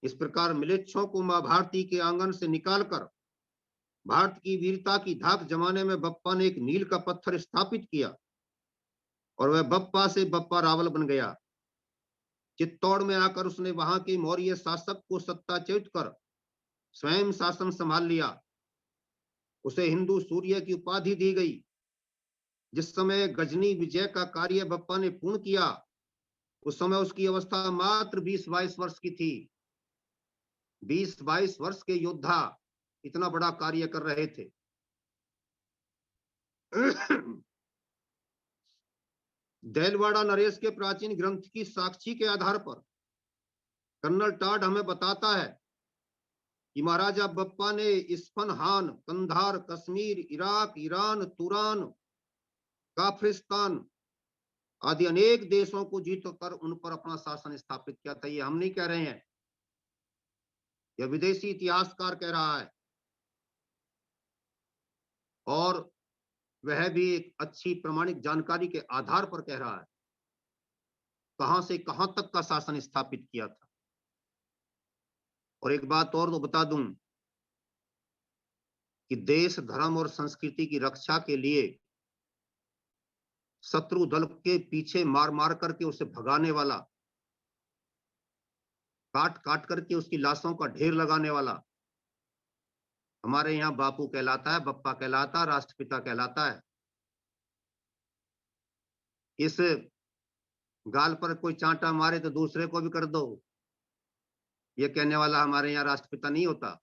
इस प्रकार मिलेच्छों को मां भारती के आंगन से निकालकर भारत की वीरता की धाक जमाने में बप्पा ने एक मील का पत्थर स्थापित किया और वह बप्पा से बप्पा रावल बन गया। चित्तौड़ में आकर उसने वहां के मौर्य शासक को सत्ताच्युत कर स्वयं शासन संभाल लिया। उसे हिंदू सूर्य की उपाधि दी गई। जिस समय गजनी विजय का कार्य बप्पा ने पूर्ण किया उस समय उसकी अवस्था मात्र 20-22 वर्ष की थी। 20-22 वर्ष के योद्धा इतना बड़ा कार्य कर रहे थे। देलवाड़ा नरेश के प्राचीन ग्रंथ की साक्षी के आधार पर कर्नल टाड हमें बताता है कि महाराजा बप्पा ने Isfahan, Kandahar, Kashmir, Iraq, Iran, Turan, Kafiristan आदि अनेक देशों को जीत कर उन पर अपना शासन स्थापित किया था। ये हम नहीं कह रहे हैं, यह विदेशी इतिहासकार कह रहा है और वह भी एक अच्छी प्रमाणिक जानकारी के आधार पर कह रहा है। कहां से कहां तक का शासन स्थापित किया था। और एक बात और तो बता दूं कि देश, धर्म और संस्कृति की रक्षा के लिए शत्रु दल के पीछे मार मार करके उसे भगाने वाला, काट काट करके उसकी लाशों का ढेर लगाने वाला हमारे यहाँ बापू कहलाता है, बप्पा कहलाता है, राष्ट्रपिता कहलाता है। इस गाल पर कोई चांटा मारे तो दूसरे को भी कर दो, ये कहने वाला हमारे यहाँ राष्ट्रपिता नहीं होता।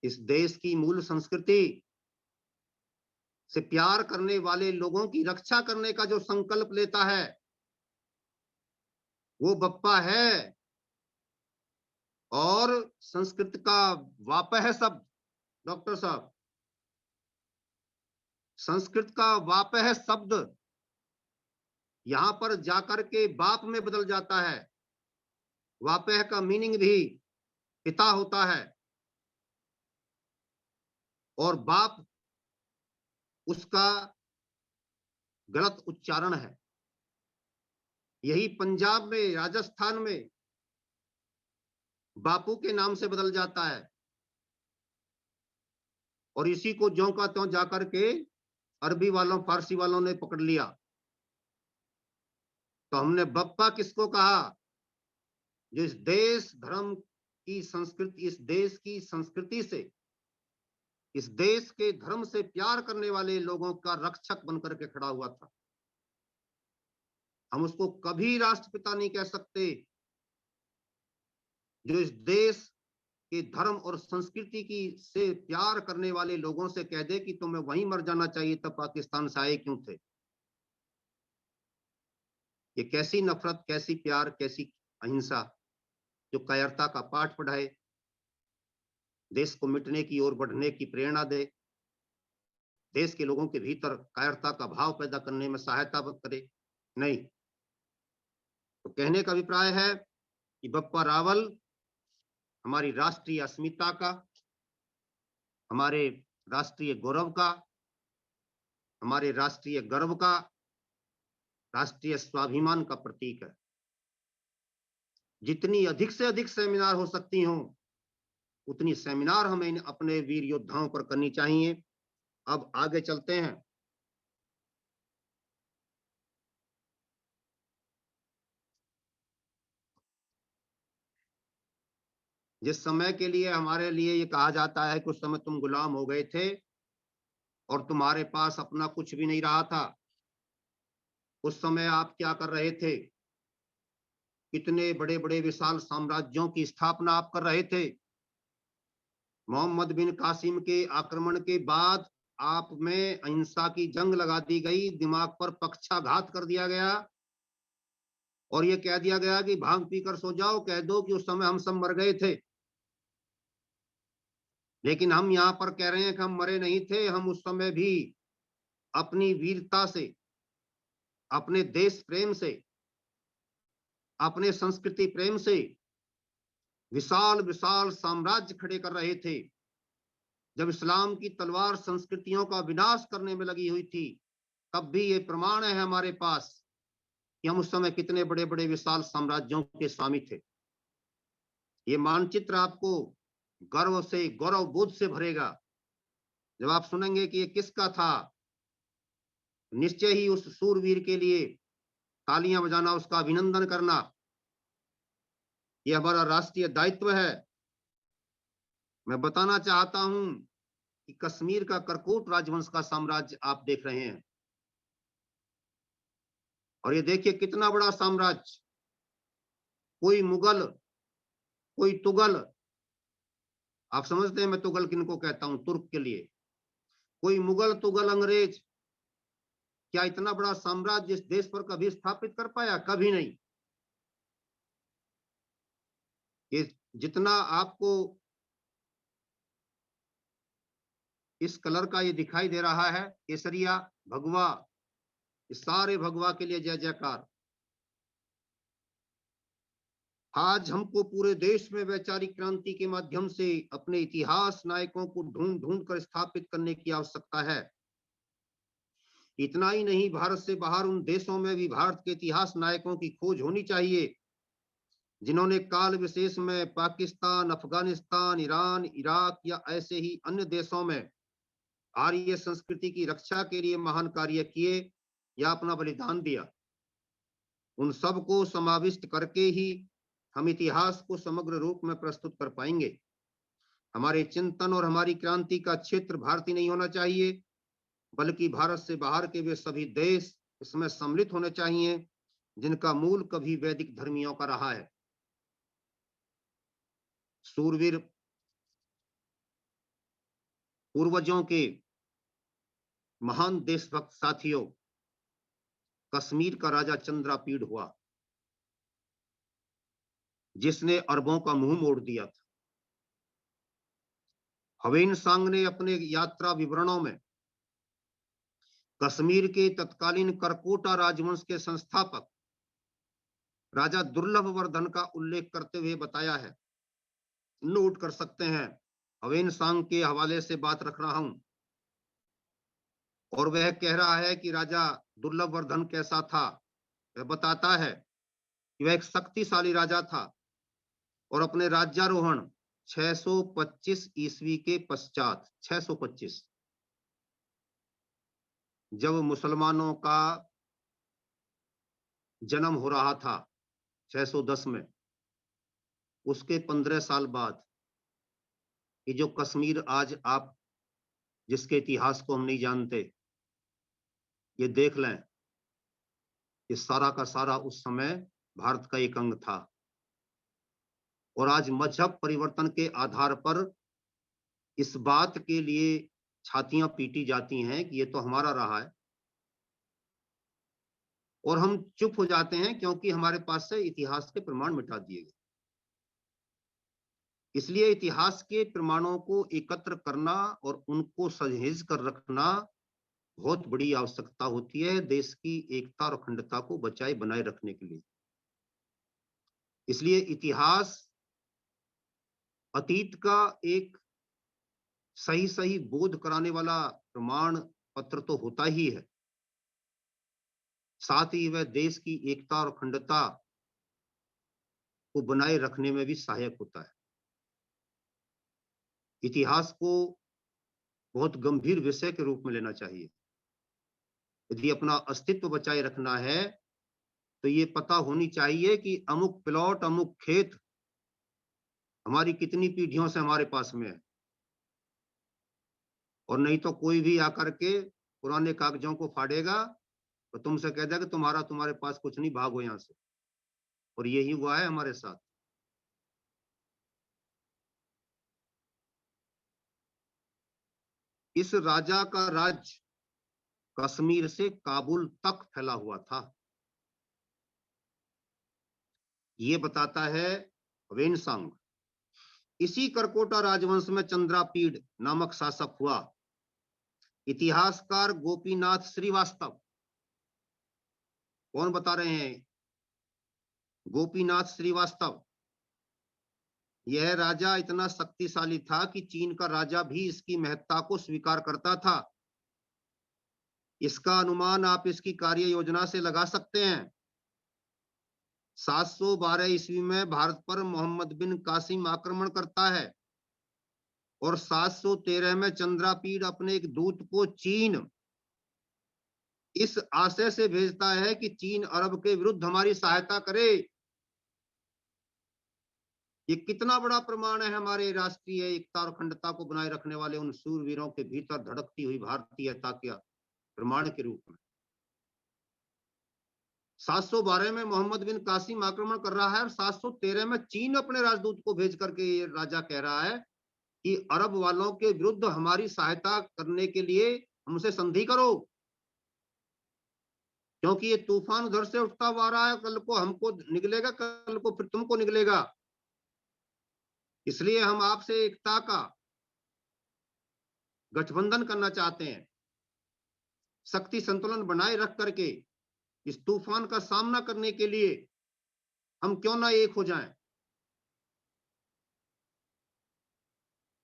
इस देश की मूल संस्कृति से प्यार करने वाले लोगों की रक्षा करने का जो संकल्प लेता है वो बप्पा है। और संस्कृत का वापह शब्द, डॉक्टर साहब, संस्कृत का वापह शब्द यहां पर जाकर के बाप में बदल जाता है। वापह का मीनिंग भी पिता होता है और बाप उसका गलत उच्चारण है। यही पंजाब में, राजस्थान में बापू के नाम से बदल जाता है और इसी को ज्यों का त्यों जाकर के अरबी वालों, फारसी वालों ने पकड़ लिया। तो हमने बप्पा किसको कहा? जो इस देश धर्म की संस्कृति, इस देश की संस्कृति से, इस देश के धर्म से प्यार करने वाले लोगों का रक्षक बनकर के खड़ा हुआ था। हम उसको कभी राष्ट्रपिता नहीं कह सकते। जो इस देश के धर्म और संस्कृति की से प्यार करने वाले लोगों से कह दे कि तुम्हें वहीं मर जाना चाहिए, तब पाकिस्तान से आए क्यों थे? ये कैसी नफरत, कैसी प्यार, कैसी अहिंसा जो कायरता का पाठ पढ़ाए, देश को मिटने की ओर बढ़ने की प्रेरणा दे, देश के लोगों के भीतर कायरता का भाव पैदा करने में सहायता करे? नहीं। तो कहने का अभिप्राय है कि बप्पा रावल हमारी राष्ट्रीय अस्मिता का, हमारे राष्ट्रीय गौरव का, हमारे राष्ट्रीय गर्व का, राष्ट्रीय स्वाभिमान का प्रतीक है। जितनी अधिक से अधिक सेमिनार हो सकती हों, उतनी सेमिनार हमें अपने वीर योद्धाओं पर करनी चाहिए। अब आगे चलते हैं। जिस समय के लिए हमारे लिए ये कहा जाता है कि उस समय तुम गुलाम हो गए थे और तुम्हारे पास अपना कुछ भी नहीं रहा था, उस समय आप क्या कर रहे थे? कितने बड़े बड़े विशाल साम्राज्यों की स्थापना आप कर रहे थे। मोहम्मद बिन कासिम के आक्रमण के बाद आप में अहिंसा की जंग लगा दी गई, दिमाग पर पक्षाघात कर दिया गया और ये कह दिया गया कि भांग पीकर सो जाओ, कह दो कि उस समय हम सब मर गए थे। लेकिन हम यहाँ पर कह रहे हैं कि हम मरे नहीं थे। हम उस समय भी अपनी वीरता से, अपने देश प्रेम से, अपने संस्कृति प्रेम से विशाल विशाल साम्राज्य खड़े कर रहे थे। जब इस्लाम की तलवार संस्कृतियों का विनाश करने में लगी हुई थी, तब भी ये प्रमाण है हमारे पास कि हम उस समय कितने बड़े बड़े विशाल साम्राज्यों के स्वामी थे। ये मानचित्र आपको गर्व से, गौरव बोध से भरेगा। जब आप सुनेंगे कि ये किसका था, निश्चय ही उस सूरवीर के लिए तालियां बजाना, उसका अभिनंदन करना, यह हमारा राष्ट्रीय दायित्व है। मैं बताना चाहता हूं कि कश्मीर का करकोट राजवंश का साम्राज्य आप देख रहे हैं और ये देखिए कितना बड़ा साम्राज्य। कोई मुगल, कोई तुगल, आप समझते हैं मैं तुगल किनको कहता हूं? तुर्क के लिए। कोई मुगल, तुगल, अंग्रेज क्या इतना बड़ा साम्राज्य इस देश पर कभी स्थापित कर पाया? कभी नहीं। ये जितना आपको इस कलर का ये दिखाई दे रहा है, केसरिया, भगवा, इस सारे भगवा के लिए जय जयकार। आज हमको पूरे देश में वैचारिक क्रांति के माध्यम से अपने इतिहास नायकों को ढूंढ ढूंढ कर स्थापित करने की आवश्यकता है। इतना ही नहीं, भारत से बाहर उन देशों में भी भारत के इतिहास नायकों की खोज होनी चाहिए, जिन्होंने काल विशेष में पाकिस्तान, अफगानिस्तान, ईरान, इराक या ऐसे ही अन्य देशों में आर्य संस्कृति की रक्षा के लिए महान कार्य किए या अपना बलिदान दिया। उन सबको समाविष्ट करके ही हम इतिहास को समग्र रूप में प्रस्तुत कर पाएंगे। हमारे चिंतन और हमारी क्रांति का क्षेत्र भारतीय नहीं होना चाहिए, बल्कि भारत से बाहर के वे सभी देश इसमें सम्मिलित होने चाहिए जिनका मूल कभी वैदिक धर्मियों का रहा है। सूरवीर पूर्वजों के महान देशभक्त साथियों, कश्मीर का राजा चंद्रापीड़ हुआ, जिसने अरबों का मुंह मोड़ दिया था। हवेन सांग ने अपने यात्रा विवरणों में कश्मीर के तत्कालीन करकोटा राजवंश के संस्थापक राजा दुर्लभ वर्धन का उल्लेख करते हुए बताया है, नोट कर सकते हैं, ह्वेनसांग के हवाले से बात रख रहा हूं, और वह कह रहा है कि राजा दुर्लभ वर्धन कैसा था। वह बताता है कि वह एक शक्तिशाली राजा था और अपने राज्यारोहण 625 ईस्वी के पश्चात, 625, जब मुसलमानों का जन्म हो रहा था 610 में, उसके 15 साल बाद ये जो कश्मीर आज आप जिसके इतिहास को हम नहीं जानते, ये देख लें, ये सारा का सारा उस समय भारत का एक अंग था। और आज मजहब परिवर्तन के आधार पर इस बात के लिए छातियां पीटी जाती हैं कि ये तो हमारा रहा है, और हम चुप हो जाते हैं क्योंकि हमारे पास से इतिहास के प्रमाण मिटा दिए गए। इसलिए इतिहास के प्रमाणों को एकत्र करना और उनको सहेज कर रखना बहुत बड़ी आवश्यकता होती है देश की एकता और अखंडता को बचाए बनाए रखने के लिए। इसलिए इतिहास अतीत का एक सही सही बोध कराने वाला प्रमाण पत्र तो होता ही है, साथ ही वह देश की एकता और अखंडता को बनाए रखने में भी सहायक होता है। इतिहास को बहुत गंभीर विषय के रूप में लेना चाहिए। यदि अपना अस्तित्व बचाए रखना है तो ये पता होनी चाहिए कि अमुक प्लॉट, अमुक खेत हमारी कितनी पीढ़ियों से हमारे पास में है, और नहीं तो कोई भी आकर के पुराने कागजों को फाड़ेगा तो तुमसे कह देगा कि तुम्हारे पास कुछ नहीं, भागो यहां से। और यही हुआ है हमारे साथ। इस राजा का राज कश्मीर से काबुल तक फैला हुआ था, ये बताता है ह्वेनसांग। इसी करकोटा राजवंश में चंद्रापीड़ नामक शासक हुआ। इतिहासकार गोपीनाथ श्रीवास्तव, कौन बता रहे हैं? गोपीनाथ श्रीवास्तव। यह राजा इतना शक्तिशाली था कि चीन का राजा भी इसकी महत्ता को स्वीकार करता था। इसका अनुमान आप इसकी कार्य योजना से लगा सकते हैं। 712 ईस्वी में भारत पर मोहम्मद बिन कासिम आक्रमण करता है और 713 में चंद्रापीड़ अपने एक दूत को चीन इस आशय से भेजता है कि चीन अरब के विरुद्ध हमारी सहायता करे। ये कितना बड़ा प्रमाण है हमारे राष्ट्रीय एकता और अखंडता को बनाए रखने वाले उन सूरवीरों के भीतर धड़कती हुई भारतीयता के प्रमाण के रूप में। 712 में मोहम्मद बिन कासिम आक्रमण कर रहा है और 713 में चीन अपने राजदूत को भेज करके ये राजा कह रहा है कि अरब वालों के विरुद्ध हमारी सहायता करने के लिए हमसे संधि करो, क्योंकि ये तूफान उधर से उठता हुआ आ रहा है, कल को हमको निकलेगा, कल को फिर तुमको निकलेगा। इसलिए हम आपसे एकता का गठबंधन करना चाहते हैं, शक्ति संतुलन बनाए रख करके इस तूफान का सामना करने के लिए हम क्यों ना एक हो जाएं।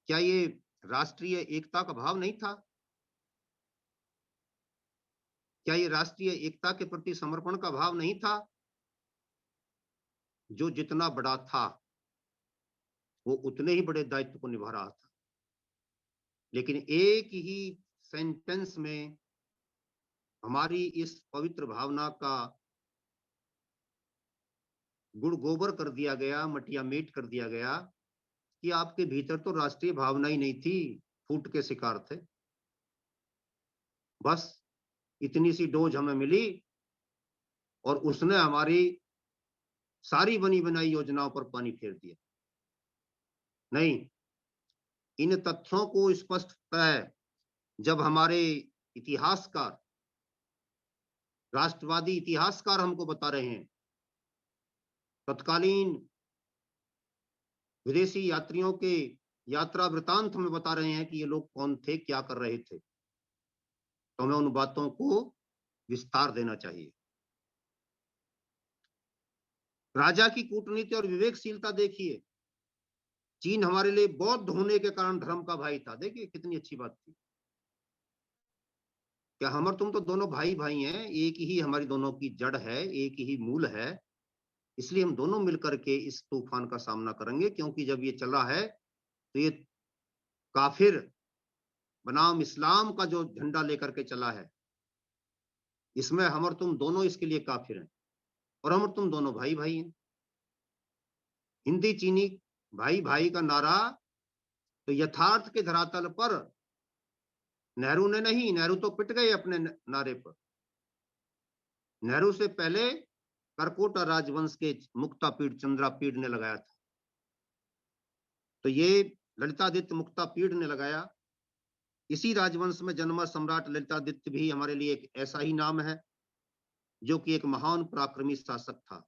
क्या ये राष्ट्रीय एकता का भाव नहीं था? क्या ये राष्ट्रीय एकता के प्रति समर्पण का भाव नहीं था? जो जितना बड़ा था वो उतने ही बड़े दायित्व को निभा रहा था, लेकिन एक ही सेंटेंस में हमारी इस पवित्र भावना का गुड़ गोबर कर दिया गया, मटिया मेट कर दिया गया कि आपके भीतर तो राष्ट्रीय भावना ही नहीं थी, फूट के शिकार थे। बस इतनी सी डोज हमें मिली और उसने हमारी सारी बनी बनाई योजनाओं पर पानी फेर दिया। नहीं, इन तथ्यों को स्पष्टतः जब हमारे इतिहासकार, राष्ट्रवादी इतिहासकार हमको बता रहे हैं, तत्कालीन विदेशी यात्रियों के यात्रा वृतांत में बता रहे हैं कि ये लोग कौन थे, क्या कर रहे थे, तो हमें उन बातों को विस्तार देना चाहिए। राजा की कूटनीति और विवेकशीलता देखिए। चीन हमारे लिए बौद्ध होने के कारण धर्म का भाई था। देखिए कितनी अच्छी बात थी। क्या हम और तुम तो दोनों भाई भाई हैं, एक ही हमारी दोनों की जड़ है, एक ही मूल है। इसलिए हम दोनों मिलकर के इस तूफान का सामना करेंगे, क्योंकि जब ये चल रहा है तो ये काफिर बनाम इस्लाम का जो झंडा लेकर के चला है, इसमें हम और तुम दोनों इसके लिए काफिर हैं, और हम और तुम दोनों भाई भाई हैं। हिंदी चीनी भाई भाई का नारा तो यथार्थ के धरातल पर नेहरू ने नहीं, नेहरू तो पिट गए अपने नारे पर। नेहरू से पहले करकोटा राजवंश के मुक्तापीड़ चंद्रापीड़ ने लगाया था। तो ये ललितादित्य मुक्तापीड़ ने लगाया। इसी राजवंश में जन्मा सम्राट ललितादित्य भी हमारे लिए एक ऐसा ही नाम है, जो कि एक महान पराक्रमी शासक था।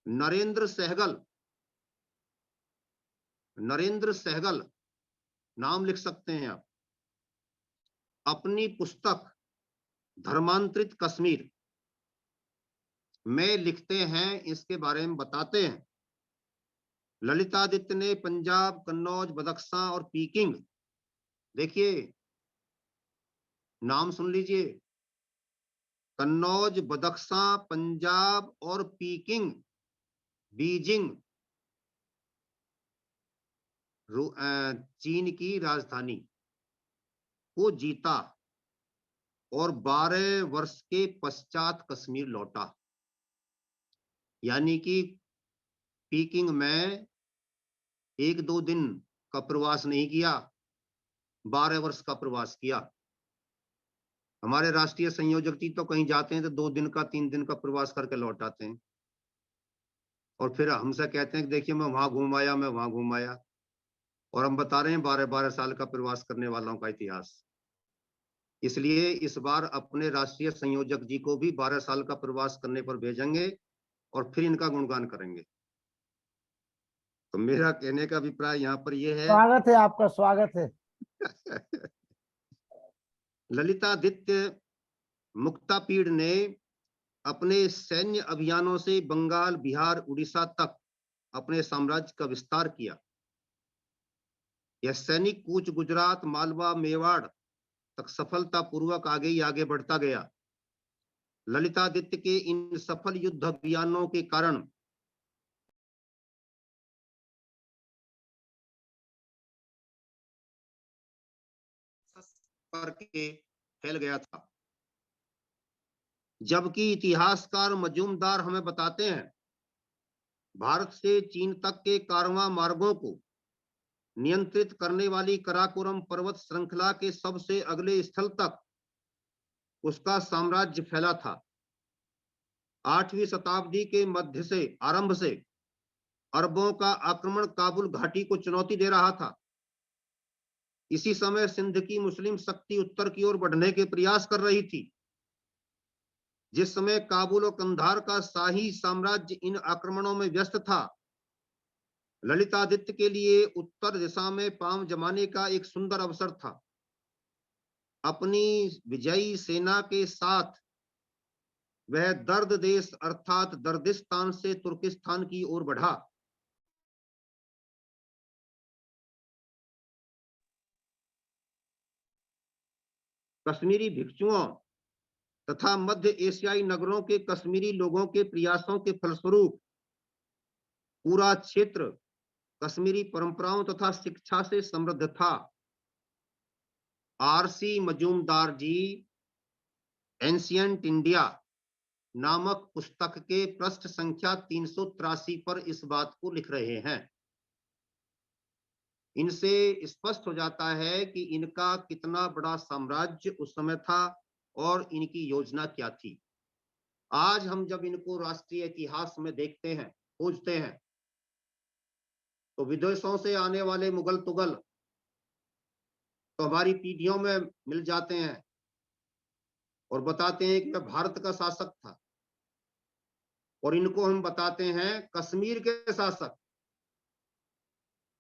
नरेंद्र सहगल, नरेंद्र सहगल नाम लिख सकते हैं आप। अपनी पुस्तक धर्मांतरित कश्मीर में लिखते हैं, इसके बारे में बताते हैं, ललितादित्य ने पंजाब, कन्नौज, बदख्शां और पीकिंग, देखिए नाम सुन लीजिए, कन्नौज, बदख्शां, पंजाब और पीकिंग, बीजिंग चीन की राजधानी को जीता और 12 वर्ष के पश्चात कश्मीर लौटा। यानी कि पीकिंग में 1-2 दिन का प्रवास नहीं किया, 12 वर्ष का प्रवास किया। हमारे राष्ट्रीय संयोजक जी तो कहीं जाते हैं तो 2 दिन का 3 दिन का प्रवास करके लौट आते हैं, और फिर हमसे कहते हैं कि देखिए मैं वहां घूम आया, मैं वहां घूम आया, और हम बता रहे हैं 12-12 साल का प्रवास करने वालों का इतिहास। इसलिए इस बार अपने राष्ट्रीय संयोजक जी को भी 12 साल का प्रवास करने पर भेजेंगे और फिर इनका गुणगान करेंगे। तो मेरा कहने का अभिप्राय यहाँ पर यह है, स्वागत है आपका, स्वागत है। ललितादित्य मुक्तापीड़ ने अपने सैन्य अभियानों से बंगाल, बिहार, उड़ीसा तक अपने साम्राज्य का विस्तार किया। यह सैनिक कूच गुजरात, मालवा, मेवाड़ तक सफलतापूर्वक आगे ही आगे बढ़ता गया। ललितादित्य के इन सफल युद्ध अभियानों के कारण करके फैल गया था। जबकि इतिहासकार मजूमदार हमें बताते हैं, भारत से चीन तक के कारवां मार्गों को नियंत्रित करने वाली कराकोरम पर्वत श्रृंखला के सबसे अगले स्थल तक उसका साम्राज्य फैला था। 8वीं शताब्दी के मध्य से आरंभ से अरबों का आक्रमण काबुल घाटी को चुनौती दे रहा था। इसी समय सिंध की मुस्लिम शक्ति उत्तर की ओर बढ़ने के प्रयास कर रही थी। जिस समय काबुल और कंधार का शाही साम्राज्य इन आक्रमणों में व्यस्त था, ललितादित्य के लिए उत्तर दिशा में पांव जमाने का एक सुंदर अवसर था। अपनी विजयी सेना के साथ वह दर्द देश अर्थात दर्दिस्तान से तुर्किस्तान की ओर बढ़ा। कश्मीरी भिक्षुओं तथा मध्य एशियाई नगरों के कश्मीरी लोगों के प्रयासों के फलस्वरूप पूरा क्षेत्र कश्मीरी परंपराओं तथा शिक्षा से समृद्ध था। आरसी मजूमदार जी एंशियंट इंडिया नामक पुस्तक के पृष्ठ संख्या 383 पर इस बात को लिख रहे हैं। इनसे स्पष्ट हो जाता है कि इनका कितना बड़ा साम्राज्य उस समय था और इनकी योजना क्या थी। आज हम जब इनको राष्ट्रीय इतिहास में देखते हैं, खोजते हैं, तो विदेशों से आने वाले मुगल तुगल तो हमारी पीढ़ियों में मिल जाते हैं और बताते हैं कि वह भारत का शासक था, और इनको हम बताते हैं कश्मीर के शासक।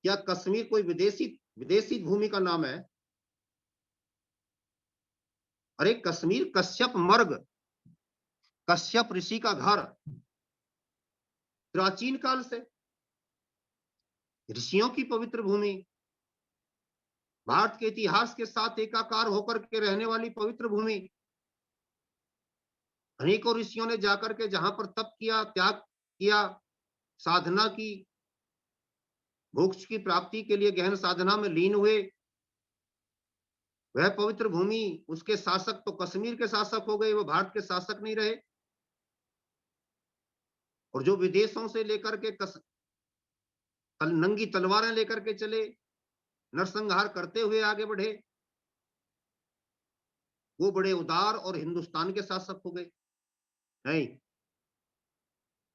क्या कश्मीर कोई विदेशी भूमि का नाम है? अरे कश्मीर कश्यप मर्ग, कश्यप ऋषि का घर, प्राचीन काल से ऋषियों की पवित्र भूमि, भारत के इतिहास के साथ एकाकार होकर के रहने वाली पवित्र भूमि। अनेकों ऋषियों ने जाकर के जहां पर तप किया, त्याग किया, साधना की, मोक्ष की प्राप्ति के लिए गहन साधना में लीन हुए, वह पवित्र भूमि, उसके शासक तो कश्मीर के शासक हो गए, वो भारत के शासक नहीं रहे। और जो विदेशों से लेकर के नंगी तलवारें लेकर के चले, नरसंहार करते हुए आगे बढ़े, वो बड़े उदार और हिंदुस्तान के शासक हो गए। नहीं,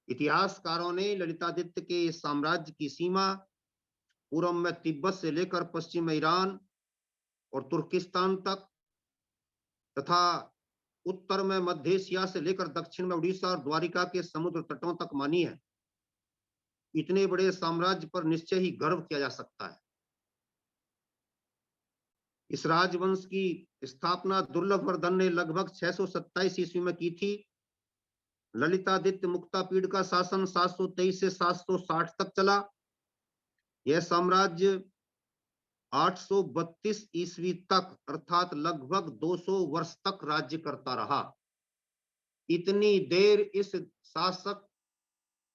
इतिहासकारों ने ललितादित्य के साम्राज्य की सीमा पूर्व में तिब्बत से लेकर पश्चिम में ईरान और तुर्किस्तान तक, तथा उत्तर में मध्य एशिया से लेकर दक्षिण में उड़ीसा और द्वारिका के समुद्र तटों तक मानी है। इतने बड़े साम्राज्य पर निश्चय ही गर्व किया जा सकता है। इस राजवंश की स्थापना दुर्लभवर्धन ने लगभग 627 ईस्वी में की थी। ललितादित्य मुक्तापीढ़ का शासन 723 से 760 तक चला। यह साम्राज्य 832 ईस्वी तक अर्थात लगभग 200 वर्ष तक राज्य करता रहा। इतनी देर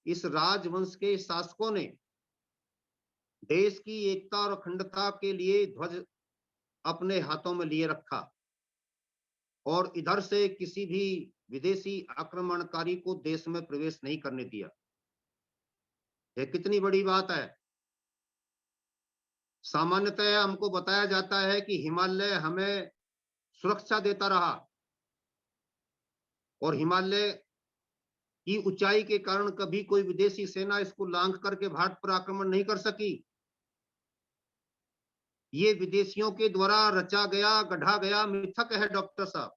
इस राजवंश के शासकों ने देश की एकता और अखंडता के लिए ध्वज अपने हाथों में लिए रखा और इधर से किसी भी विदेशी आक्रमणकारी को देश में प्रवेश नहीं करने दिया। यह कितनी बड़ी बात है। सामान्यतः हमको बताया जाता है कि हिमालय हमें सुरक्षा देता रहा और हिमालय की ऊंचाई के कारण कभी कोई विदेशी सेना इसको लांघ करके भारत पर आक्रमण नहीं कर सकी। ये विदेशियों के द्वारा रचा गया, गढ़ा गया मिथक है डॉक्टर साहब।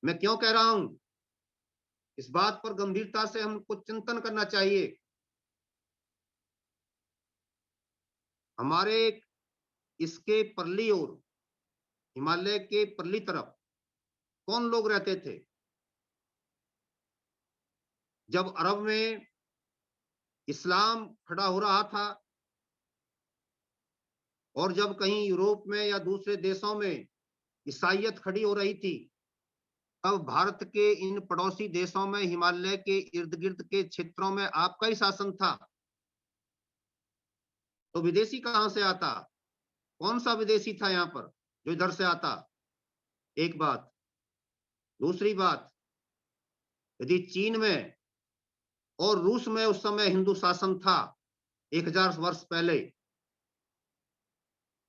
मैं क्यों कह रहा हूं, इस बात पर गंभीरता से हमको चिंतन करना चाहिए। हमारे इसके परली ओर, हिमालय के परली तरफ कौन लोग रहते थे? जब अरब में इस्लाम खड़ा हो रहा था और जब कहीं यूरोप में या दूसरे देशों में ईसाइयत खड़ी हो रही थी, तब भारत के इन पड़ोसी देशों में हिमालय के इर्द गिर्द के क्षेत्रों में आपका ही शासन था। तो विदेशी कहां से आता? कौन सा विदेशी था यहाँ पर जो इधर से आता? एक बात। दूसरी बात, यदि चीन में और रूस में उस समय हिंदू शासन था 1000 वर्ष पहले,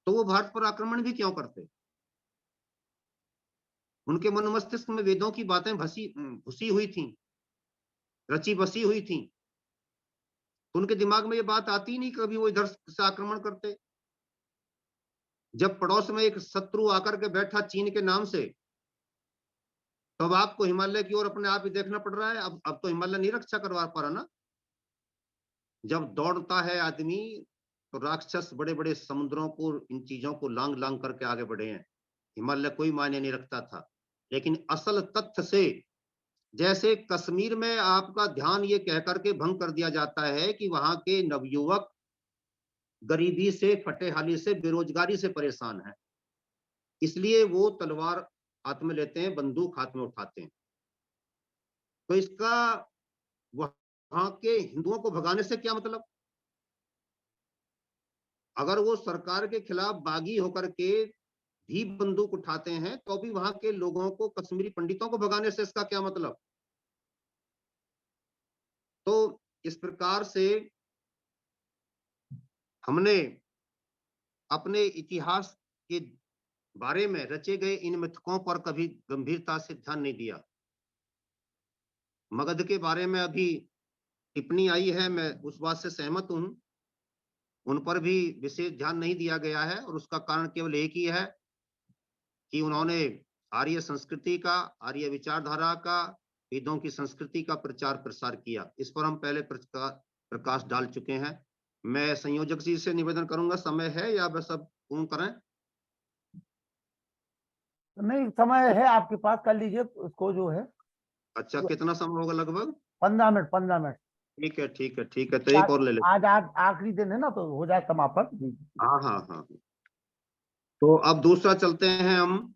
तो वो भारत पर आक्रमण भी क्यों करते? उनके मन मस्तिष्क में वेदों की बातें घुसी हुई थी, रची बसी हुई थी। उनके दिमाग में ये बात आती नहीं कभी वो इधर से आक्रमण करते। जब पड़ोस में एक शत्रु आकर के बैठा चीन के नाम से, तो अब आपको हिमालय की ओर अपने आप ही देखना पड़ रहा है। अब तो हिमालय नहीं रक्षा करवा पा रहा ना। जब दौड़ता है आदमी, तो राक्षस बड़े बड़े समुद्रों को, इन चीजों को लांग लांग करके आगे बढ़े हैं। हिमालय कोई मायने नहीं रखता था। लेकिन असल तथ्य से, जैसे कश्मीर में आपका ध्यान ये कह करके भंग कर दिया जाता है कि वहां के नवयुवक गरीबी से, फटेहाली से, बेरोजगारी से परेशान हैं, इसलिए वो तलवार हाथ में लेते हैं, बंदूक हाथ में उठाते हैं। तो इसका वहां के हिंदुओं को भगाने से क्या मतलब? अगर वो सरकार के खिलाफ बागी होकर के भी बंदूक उठाते हैं, तो भी वहां के लोगों को, कश्मीरी पंडितों को भगाने से इसका क्या मतलब? तो इस प्रकार से हमने अपने इतिहास के बारे में रचे गए इन मिथकों पर कभी गंभीरता से ध्यान नहीं दिया। मगध के बारे में अभी टिप्पणी आई है, मैं उस बात से सहमत हूं। उन पर भी विशेष ध्यान नहीं दिया गया है और उसका कारण केवल एक ही है कि उन्होंने आर्य संस्कृति का, आर्य विचारधारा का, वेदों की संस्कृति का प्रचार प्रसार किया। इस पर हम पहले प्रकाश डाल चुके हैं। मैं संयोजक जी से निवेदन करूंगा, समय है या बस अब पूर्ण करें? नहीं, समय है आपके पास, कर लीजिए उसको जो है। अच्छा, कितना समय होगा लगभग? 15 मिनट, 15 मिनट। ठीक है, ठीक है, ठीक है, तो आज एक और ले लेते आज आखिरी दिन है ना, तो हो जाए समापन जी। हैं। हाँ, हाँ, हाँ। तो अब दूसरा चलते हैं हम।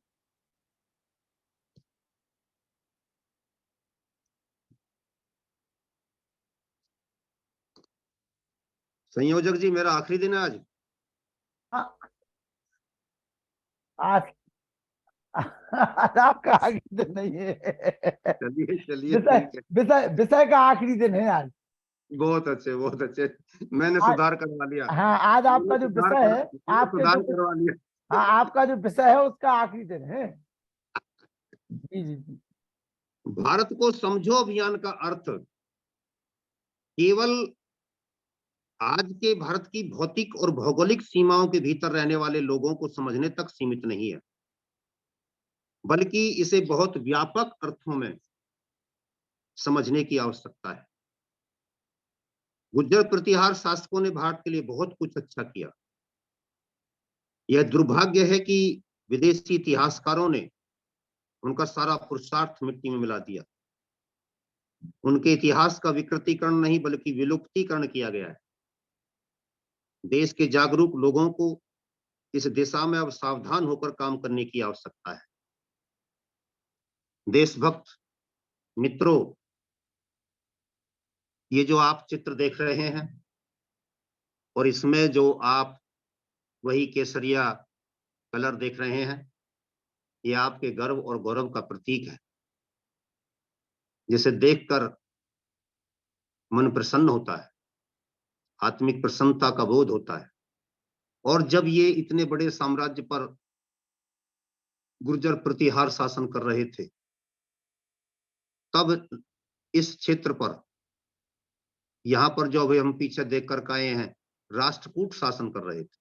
संयोजक जी, मेरा आखिरी दिन है आज। हाँ, आज आज आपका आखिरी दिन नहीं है। चलिए, चलिए, विषय ठीक है। विषय विषय का आखिरी दिन है आज। बहुत अच्छे, बहुत अच्छे। मैंने आज, सुधार करवा लिया। हाँ, आज आपका जो विषय है, मैंने आपके जो सुधार करवा लिया। हाँ, आपका जो विषय है उसका आखिरी दिन है। जी जी जी। भारत को समझो अभियान का अर्थ केवल आज के भारत की भौतिक और भौगोलिक सीमाओं के भीतर रहने वाले लोगों को समझने तक सीमित नहीं है, बल्कि इसे बहुत व्यापक अर्थों में समझने की आवश्यकता है। गुर्जर प्रतिहार शासकों ने भारत के लिए बहुत कुछ अच्छा किया। यह दुर्भाग्य है कि विदेशी इतिहासकारों ने उनका सारा पुरुषार्थ मिट्टी में मिला दिया। उनके इतिहास का विकृतीकरण नहीं बल्कि विलुप्तीकरण किया गया है। देश के जागरूक लोगों को इस दिशा में अब सावधान होकर काम करने की आवश्यकता है। देशभक्त मित्रों, ये जो आप चित्र देख रहे हैं और इसमें जो आप वही केसरिया कलर देख रहे हैं, ये आपके गर्व और गौरव का प्रतीक है, जिसे देखकर मन प्रसन्न होता है, आत्मिक प्रसन्नता का बोध होता है। और जब ये इतने बड़े साम्राज्य पर गुर्जर प्रतिहार शासन कर रहे थे, तब इस क्षेत्र पर, यहाँ पर जो अभी हम पीछे देख कर आए हैं, राष्ट्रकूट शासन कर रहे थे।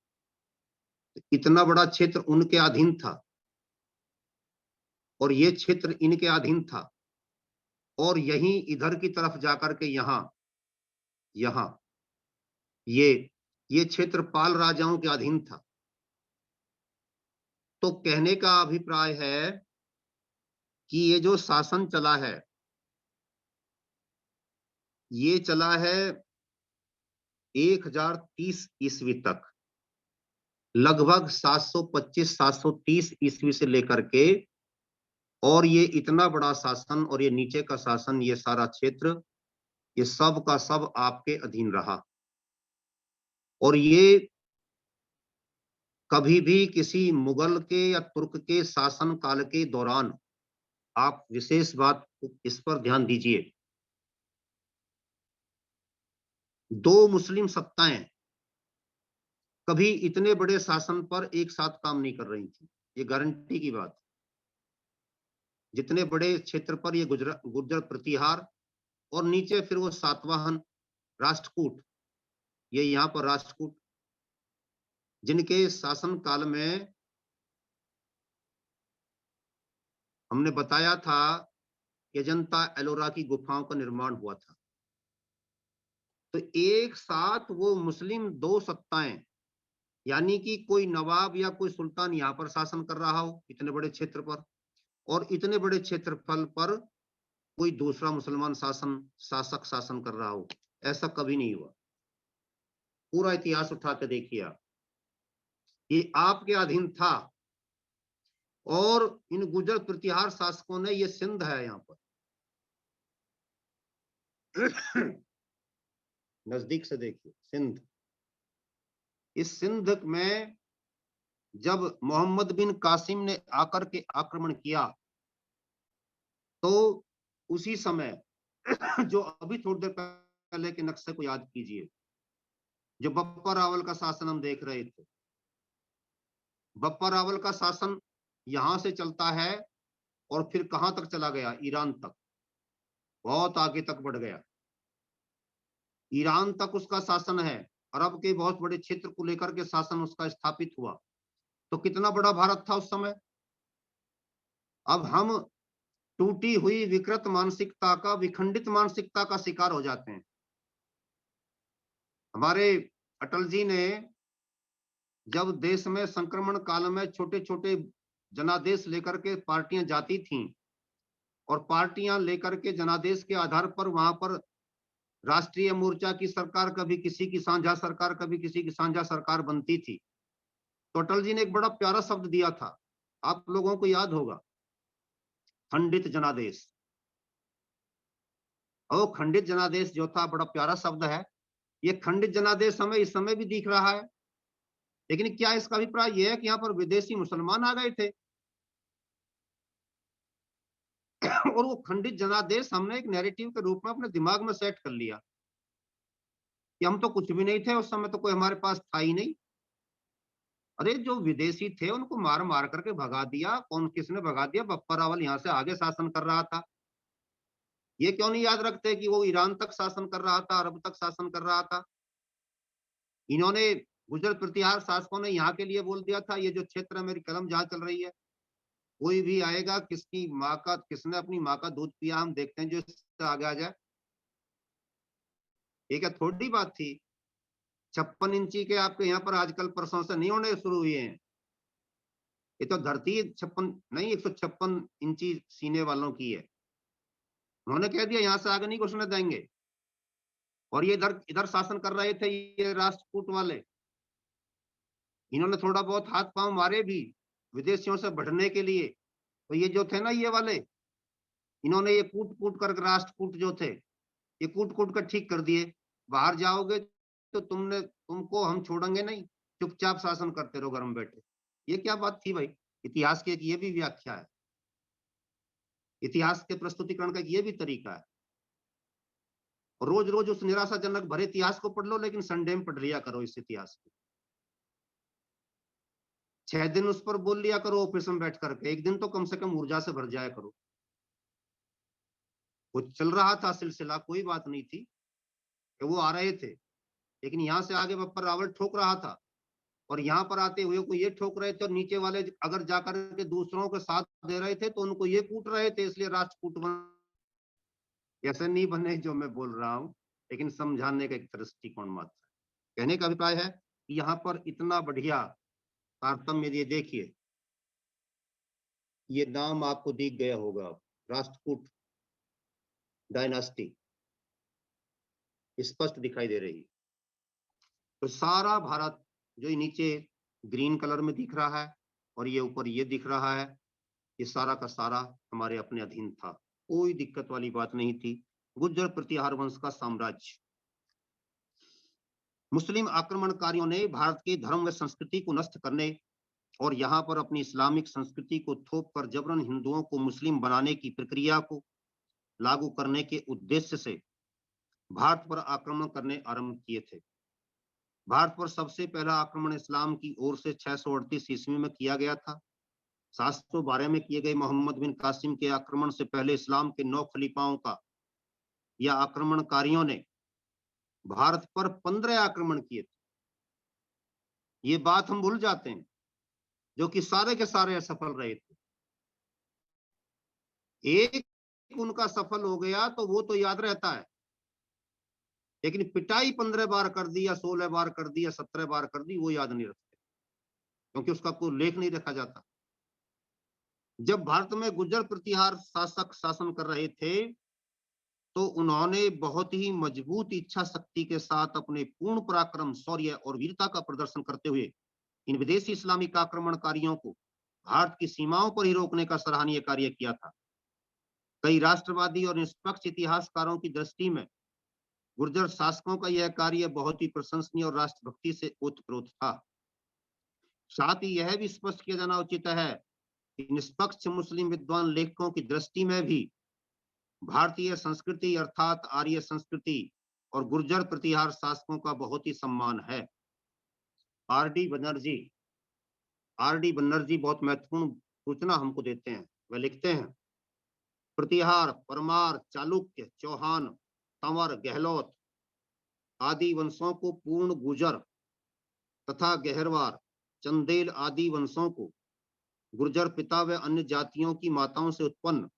इतना बड़ा क्षेत्र उनके अधीन था और ये क्षेत्र इनके अधीन था, और यहीं इधर की तरफ जाकर के यहाँ यहाँ ये ये क्षेत्र पाल राजाओं के अधीन था। तो कहने का अभिप्राय है कि ये जो शासन चला है, ये चला है 1030 ईस्वी तक, लगभग 725-730 ईस्वी से लेकर के। और ये इतना बड़ा शासन और ये नीचे का शासन, ये सारा क्षेत्र, ये सब का सब आपके अधीन रहा। और ये कभी भी किसी मुगल के या तुर्क के शासन काल के दौरान, आप विशेष बात इस पर ध्यान दीजिए, दो मुस्लिम सत्ताएं कभी इतने बड़े शासन पर एक साथ काम नहीं कर रही थी। ये गारंटी की बात। जितने बड़े क्षेत्र पर ये गुर्जर प्रतिहार, और नीचे फिर वो सातवाहन राष्ट्रकूट, ये यहाँ पर राष्ट्रकूट, जिनके शासन काल में हमने बताया था कि अजंता एलोरा की गुफाओं का निर्माण हुआ था। तो एक साथ वो मुस्लिम दो सत्ताएं, यानी कि कोई नवाब या कोई सुल्तान यहाँ पर शासन कर रहा हो इतने बड़े क्षेत्र पर, और इतने बड़े क्षेत्रफल पर कोई दूसरा मुसलमान शासक शासन कर रहा हो, ऐसा कभी नहीं हुआ। पूरा इतिहास उठा के देखिए आप, ये आपके अधीन था। और इन गुर्जर प्रतिहार शासकों ने, ये सिंध है यहाँ पर नजदीक से देखिए सिंध। इस सिंध में जब मोहम्मद बिन कासिम ने आकर के आक्रमण किया, तो उसी समय जो अभी थोड़ी देर पहले के नक्शे को याद कीजिए, जो बप्पा रावल का शासन हम देख रहे थे। बप्पा रावल का शासन यहां से चलता है और फिर कहां तक चला गया? ईरान तक, बहुत आगे तक बढ़ गया। ईरान तक उसका शासन है। अरब के बहुत बड़े क्षेत्र को लेकर के शासन उसका स्थापित हुआ। तो कितना बड़ा भारत था उस समय। अब हम टूटी हुई विकृत मानसिकता का, विखंडित मानसिकता का शिकार हो जाते हैं। हमारे अटल जी ने जब देश में संक्रमण काल में छोटे छोटे जनादेश लेकर के पार्टियां जाती थीं और पार्टियां लेकर के जनादेश के आधार पर वहां पर राष्ट्रीय मोर्चा की सरकार, कभी किसी की साझा सरकार, कभी किसी की साझा सरकार बनती थी। तो अटल जी ने एक बड़ा प्यारा शब्द दिया था, आप लोगों को याद होगा, खंडित जनादेश। और खंडित जनादेश जो था बड़ा प्यारा शब्द है। ये खंडित जनादेश हमें इस समय भी दिख रहा है, लेकिन क्या इसका अभिप्राय यह है कि यहाँ पर विदेशी मुसलमान आ गए थे? और वो खंडित जनादेश हमने एक नैरेटिव के रूप में अपने दिमाग में सेट कर लिया कि हम तो कुछ भी नहीं थे उस समय, तो कोई हमारे पास था ही नहीं। अरे जो विदेशी थे उनको मार मार करके भगा दिया। कौन, किसने भगा दिया? बप्पा रावल यहाँ से आगे शासन कर रहा था। ये क्यों नहीं याद रखते कि वो ईरान तक शासन कर रहा था, अरब तक शासन कर रहा था। इन्होंने, गुजर प्रतिहार शासकों ने यहाँ के लिए बोल दिया था, ये जो क्षेत्र है मेरी कलम जहाँ चल रही है, कोई भी आएगा किसकी माँ का, किसने अपनी माँ का दूध पिया, हम देखते हैं जो इससे आगे आ जाए। ये क्या थोड़ी बात थी? 56 इंची के आपके यहाँ पर आजकल प्रशंसा नहीं होने शुरू हुए हैं। ये तो धरती 56 नहीं 156 इंची सीने वालों की है। उन्होंने कह दिया यहाँ से आगे नहीं घुसने देंगे। और ये इधर इधर शासन कर रहे थे ये राष्ट्रकूट वाले। इन्होंने थोड़ा बहुत हाथ पांव मारे भी विदेशियों से बढ़ने के लिए। तो ये जो थे ना ये वाले, इन्होंने ये कूट कूट कर, राष्ट्रकूट जो थे ये कूट कूट कर ठीक कर दिए। बाहर जाओगे तो तुमको हम छोड़ेंगे नहीं, चुपचाप शासन करते रहो घर में बैठे। ये क्या बात थी भाई? इतिहास की एक ये भी व्याख्या है, इतिहास के प्रस्तुतिकरण का ये भी तरीका है। रोज रोज उस निराशाजनक भरे इतिहास को पढ़ लो, लेकिन संडे में पढ़ लिया करो इस इतिहास को। 6 दिन उस पर बोल लिया करो ऑफिस में बैठ करके, एक दिन तो कम से कम ऊर्जा से भर जाया करो। वो चल रहा था सिलसिला, कोई बात नहीं थी कि वो आ रहे थे, लेकिन यहाँ से आगे बप्पर रावल ठोक रहा था और यहाँ पर आते हुए को ये ठोक रहे थे, और नीचे वाले अगर जाकर के दूसरों के साथ दे रहे थे तो उनको ये कूट रहे थे। इसलिए राष्ट्रकूट ऐसे नहीं बने जो मैं बोल रहा हूँ, लेकिन समझाने का एक दृष्टिकोण मात्र। कहने का अभिप्राय है कि यहाँ पर इतना बढ़िया तारतम्य, ये देखिए, ये नाम आपको दिख गया होगा, राष्ट्रकूट डायनास्टी स्पष्ट दिखाई दे रही है। तो सारा भारत जो ये नीचे ग्रीन कलर में दिख रहा है और ये ऊपर ये दिख रहा है, ये सारा का सारा हमारे अपने अधीन था, कोई दिक्कत वाली बात नहीं थी। गुर्जर प्रतिहार वंश का साम्राज्य। मुस्लिम आक्रमणकारियों ने भारत के धर्म व संस्कृति को नष्ट करने और यहाँ पर अपनी इस्लामिक संस्कृति को थोप कर जबरन हिंदुओं को मुस्लिम बनाने की प्रक्रिया को लागू करने के उद्देश्य से भारत पर आक्रमण करने आरंभ किए थे। भारत पर सबसे पहला आक्रमण इस्लाम की ओर से 638 ईस्वी में किया गया था। 712 में किए गए मोहम्मद बिन कासिम के आक्रमण से पहले इस्लाम के 9 खलीफाओं का या आक्रमणकारियों ने भारत पर 15 आक्रमण किए थे। ये बात हम भूल जाते हैं, जो कि सारे के सारे असफल रहे थे। एक उनका सफल हो गया तो वो तो याद रहता है, लेकिन पिटाई 15 बार कर दी या 16 बार कर दी या 17 बार कर दी, वो याद नहीं रखते, क्योंकि उसका कोई लेख नहीं रखा जाता। जब भारत में गुर्जर प्रतिहार शासक शासन कर रहे थे तो उन्होंने बहुत ही मजबूत इच्छा शक्ति के साथ अपने पूर्ण पराक्रम, शौर्य और वीरता का प्रदर्शन करते हुए इन विदेशी इस्लामिक आक्रमणकारियों को भारत की सीमाओं पर ही रोकने का सराहनीय कार्य किया था। कई राष्ट्रवादी और निष्पक्ष इतिहासकारों की दृष्टि में गुर्जर शासकों का यह कार्य बहुत ही प्रशंसनीय और राष्ट्रभक्ति से ओतप्रोत था। साथ ही यह भी स्पष्ट किया जाना उचित है कि निष्पक्ष मुस्लिम विद्वान लेखकों की दृष्टि में भी भारतीय संस्कृति अर्थात आर्य संस्कृति और गुर्जर प्रतिहार शासकों का बहुत ही सम्मान है। आर.डी. बनर्जी बहुत महत्वपूर्ण सूचना हमको देते हैं। वह लिखते हैं, प्रतिहार, परमार, चालुक्य, चौहान, तंवर, गहलोत आदि वंशों को पूर्ण गुर्जर तथा गहरवार, चंदेल आदि वंशों को गुर्जर पिता व अन्य जातियों की माताओं से उत्पन्न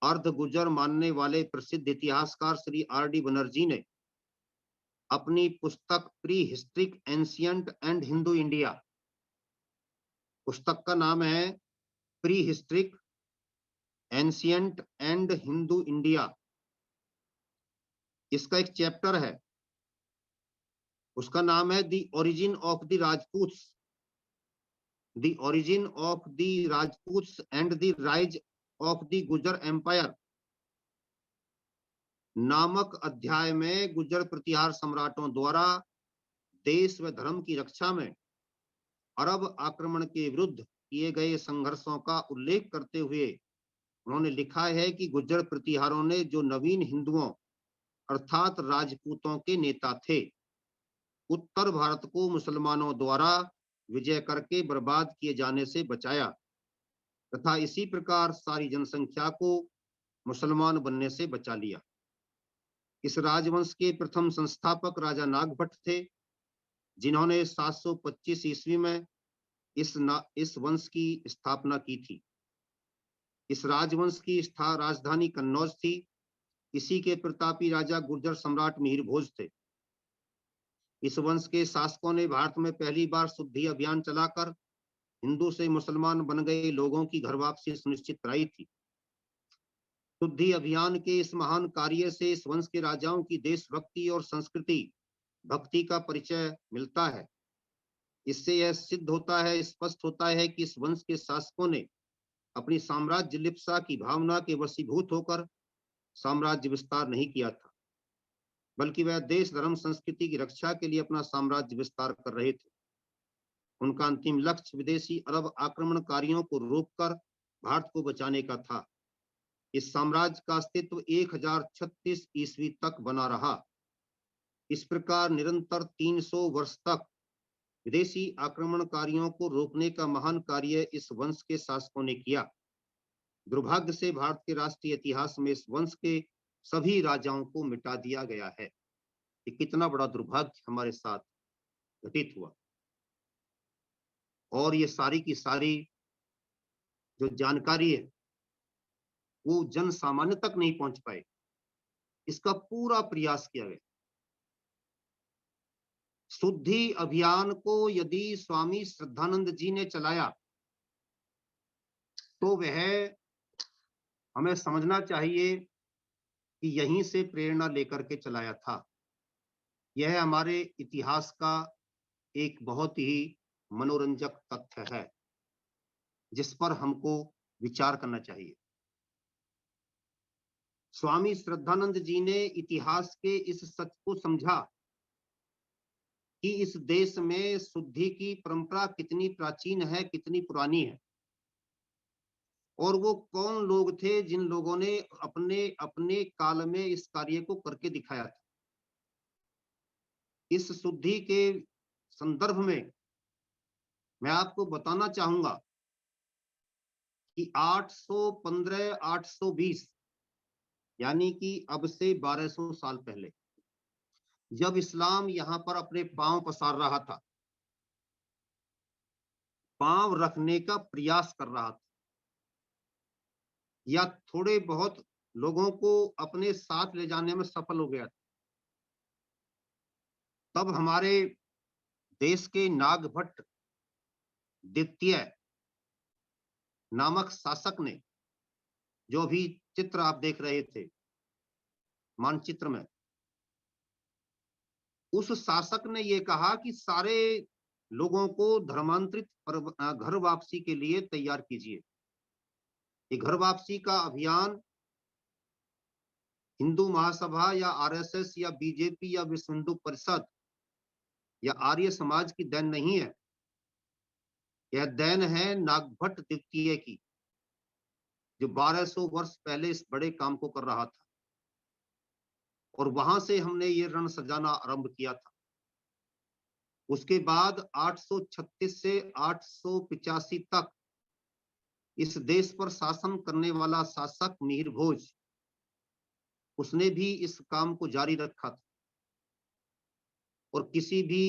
अर्ध गुर्जर मानने वाले प्रसिद्ध इतिहासकार श्री आर.डी. बनर्जी ने अपनी पुस्तक pre historic ancient and Hindu India पुस्तक का नाम है pre historic ancient and Hindu India. इसका एक चैप्टर है, उसका नाम है the origin of the Rajputs, the origin of the Rajputs and the rise of the Gurjar empire नामक अध्याय में गुर्जर प्रतिहार सम्राटों द्वारा देश व धर्म की रक्षा में अरब आक्रमण के विरुद्ध किए गए संघर्षों का उल्लेख करते हुए उन्होंने लिखा है कि गुर्जर प्रतिहारों ने जो नवीन हिंदुओं अर्थात राजपूतों के नेता थे, उत्तर भारत को मुसलमानों द्वारा विजय करके बर्बाद किए जाने से बचाया तथा इसी प्रकार सारी जनसंख्या को मुसलमान बनने से बचा लिया। इस राजवंश के प्रथम संस्थापक राजा नागभट्ट थे, जिन्होंने 725 ईस्वी में इस वंश की स्थापना की थी। इस राजवंश की राजधानी कन्नौज थी। इसी के प्रतापी राजा गुर्जर सम्राट मिहिर भोज थे। इस वंश के शासकों ने भारत में पहली बार शुद्धि अभियान चलाकर हिंदू से मुसलमान बन गए लोगों की घर वापसी सुनिश्चित कराई थी। शुद्धि अभियान के इस महान कार्य से इस वंश के राजाओं की देशभक्ति और संस्कृति भक्ति का परिचय मिलता है। इससे यह सिद्ध होता है, स्पष्ट होता है कि इस वंश के शासकों ने अपनी साम्राज्य लिप्सा की भावना के वशीभूत होकर साम्राज्य विस्तार नहीं किया था, बल्कि वह देश धर्म संस्कृति की रक्षा के लिए अपना साम्राज्य विस्तार कर रहे थे। उनका अंतिम लक्ष्य विदेशी अरब आक्रमणकारियों को रोककर भारत को बचाने का था। इस साम्राज्य का अस्तित्व 1036 ईस्वी तक बना रहा। इस प्रकार निरंतर 300 वर्ष तक विदेशी आक्रमणकारियों को रोकने का महान कार्य इस वंश के शासकों ने किया। दुर्भाग्य से भारत के राष्ट्रीय इतिहास में इस वंश के सभी राजाओं को मिटा दिया गया है। ये कितना बड़ा दुर्भाग्य हमारे साथ घटित हुआ। और ये सारी की सारी जो जानकारी है वो जन सामान्य तक नहीं पहुंच पाए। इसका पूरा प्रयास किया गया। शुद्धि अभियान को यदि स्वामी श्रद्धानंद जी ने चलाया तो वह हमें समझना चाहिए कि यहीं से प्रेरणा लेकर के चलाया था। यह हमारे इतिहास का एक बहुत ही मनोरंजक तथ्य है जिस पर हमको विचार करना चाहिए। स्वामी श्रद्धानंद जी ने इतिहास के इस सच को समझा कि इस देश में शुद्धि की परंपरा कितनी प्राचीन है, कितनी पुरानी है, और वो कौन लोग थे जिन लोगों ने अपने अपने काल में इस कार्य को करके दिखाया था। इस शुद्धि के संदर्भ में मैं आपको बताना चाहूंगा कि 815 820 यानी कि अब से 1200 साल पहले जब इस्लाम यहाँ पर अपने पांव पसार रहा था, पांव रखने का प्रयास कर रहा था, या थोड़े बहुत लोगों को अपने साथ ले जाने में सफल हो गया था, तब हमारे देश के नागभट्ट द्वितीय नामक शासक ने, जो भी चित्र आप देख रहे थे मानचित्र में, उस शासक ने ये कहा कि सारे लोगों को धर्मांतरित घर वापसी के लिए तैयार कीजिए। ये घर वापसी का अभियान हिंदू महासभा या आरएसएस या बीजेपी या विश्व हिंदू परिषद या आर्य समाज की देन नहीं है। यह देन है नागभट्ट द्वितीय की, जो 1200 वर्ष पहले इस बड़े काम को कर रहा था। और वहां से हमने ये रण सजाना आरंभ किया था। उसके बाद 836 से 885 तक इस देश पर शासन करने वाला शासक मिहिर भोज, उसने भी इस काम को जारी रखा था और किसी भी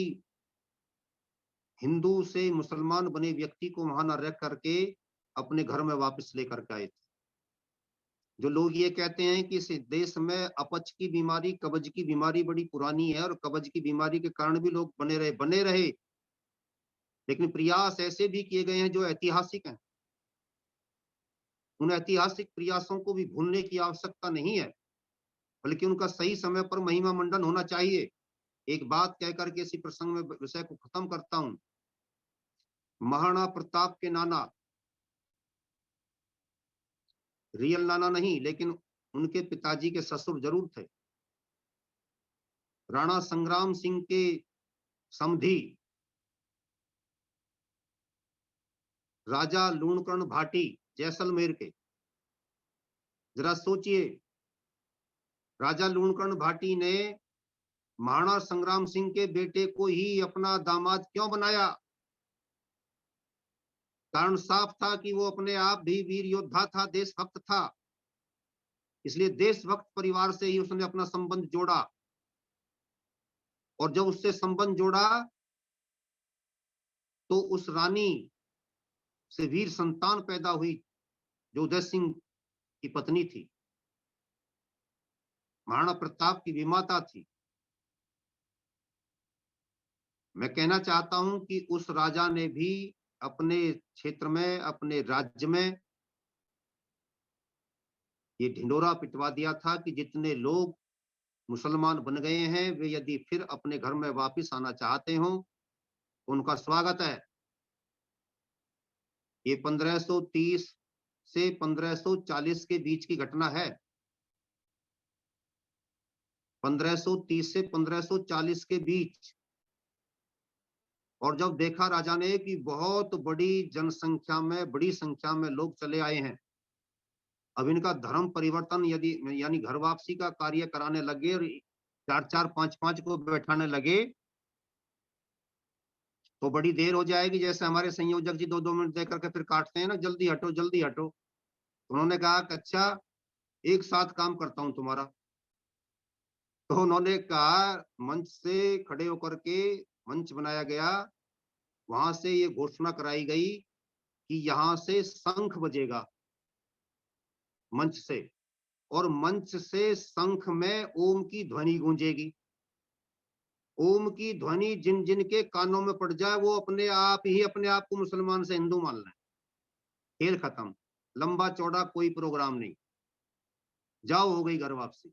हिंदू से मुसलमान बने व्यक्ति को वहां न रख करके अपने घर में वापस लेकर के आए थे। जो लोग ये कहते हैं कि इस देश में अपच की बीमारी, कब्ज की बीमारी बड़ी पुरानी है और कब्ज की बीमारी के कारण भी लोग बने रहे, लेकिन प्रयास ऐसे भी किए गए हैं जो ऐतिहासिक हैं। उन ऐतिहासिक प्रयासों को भी भूलने की आवश्यकता नहीं है, बल्कि उनका सही समय पर महिमा मंडन होना चाहिए। एक बात कहकर के इसी प्रसंग में विषय को खत्म करता हूं। महाराणा प्रताप के नाना, रियल नाना नहीं, लेकिन उनके पिताजी के ससुर जरूर थे, राणा संग्राम सिंह के समधी राजा लूणकर्ण भाटी जैसलमेर के। जरा सोचिए, राजा लूणकर्ण भाटी ने महाराणा संग्राम सिंह के बेटे को ही अपना दामाद क्यों बनाया? कारण साफ था कि वो अपने आप भी वीर योद्धा था, देशभक्त था। इसलिए देशभक्त परिवार से ही उसने अपना संबंध जोड़ा, और जब उससे संबंध जोड़ा तो उस रानी से वीर संतान पैदा हुई जो उदय सिंह की पत्नी थी, महाराणा प्रताप की विमाता थी। मैं कहना चाहता हूं कि उस राजा ने भी अपने क्षेत्र में, अपने राज्य में ये ढिंडोरा पिटवा दिया था कि जितने लोग मुसलमान बन गए हैं वे यदि फिर अपने घर में वापस आना चाहते हो, उनका स्वागत है। ये 1530 से 1540 के बीच की घटना है। 1530 से 1540 के बीच। और जब देखा राजा ने कि बहुत बड़ी जनसंख्या में, बड़ी संख्या में लोग चले आए हैं, अब इनका धर्म परिवर्तन यदि यानी घर वापसी का कार्य कराने लगे और 4-4, 5-5 को बैठाने लगे तो बड़ी देर हो जाएगी। जैसे हमारे संयोजक जी 2-2 मिनट देकर के फिर काटते हैं ना, जल्दी हटो जल्दी हटो। उन्होंने कहा कि अच्छा एक साथ काम करता हूं तुम्हारा। तो उन्होंने कहा, मंच से खड़े होकर के मंच बनाया गया, वहां से ये घोषणा कराई गई कि यहां से शंख बजेगा मंच से, और मंच से शंख में ओम की ध्वनि गूंजेगी। ओम की ध्वनि जिन जिन के कानों में पड़ जाए वो अपने आप ही अपने आप को मुसलमान से हिंदू मान लें। खेल खत्म, लंबा चौड़ा कोई प्रोग्राम नहीं, जाओ हो गई घर वापसी।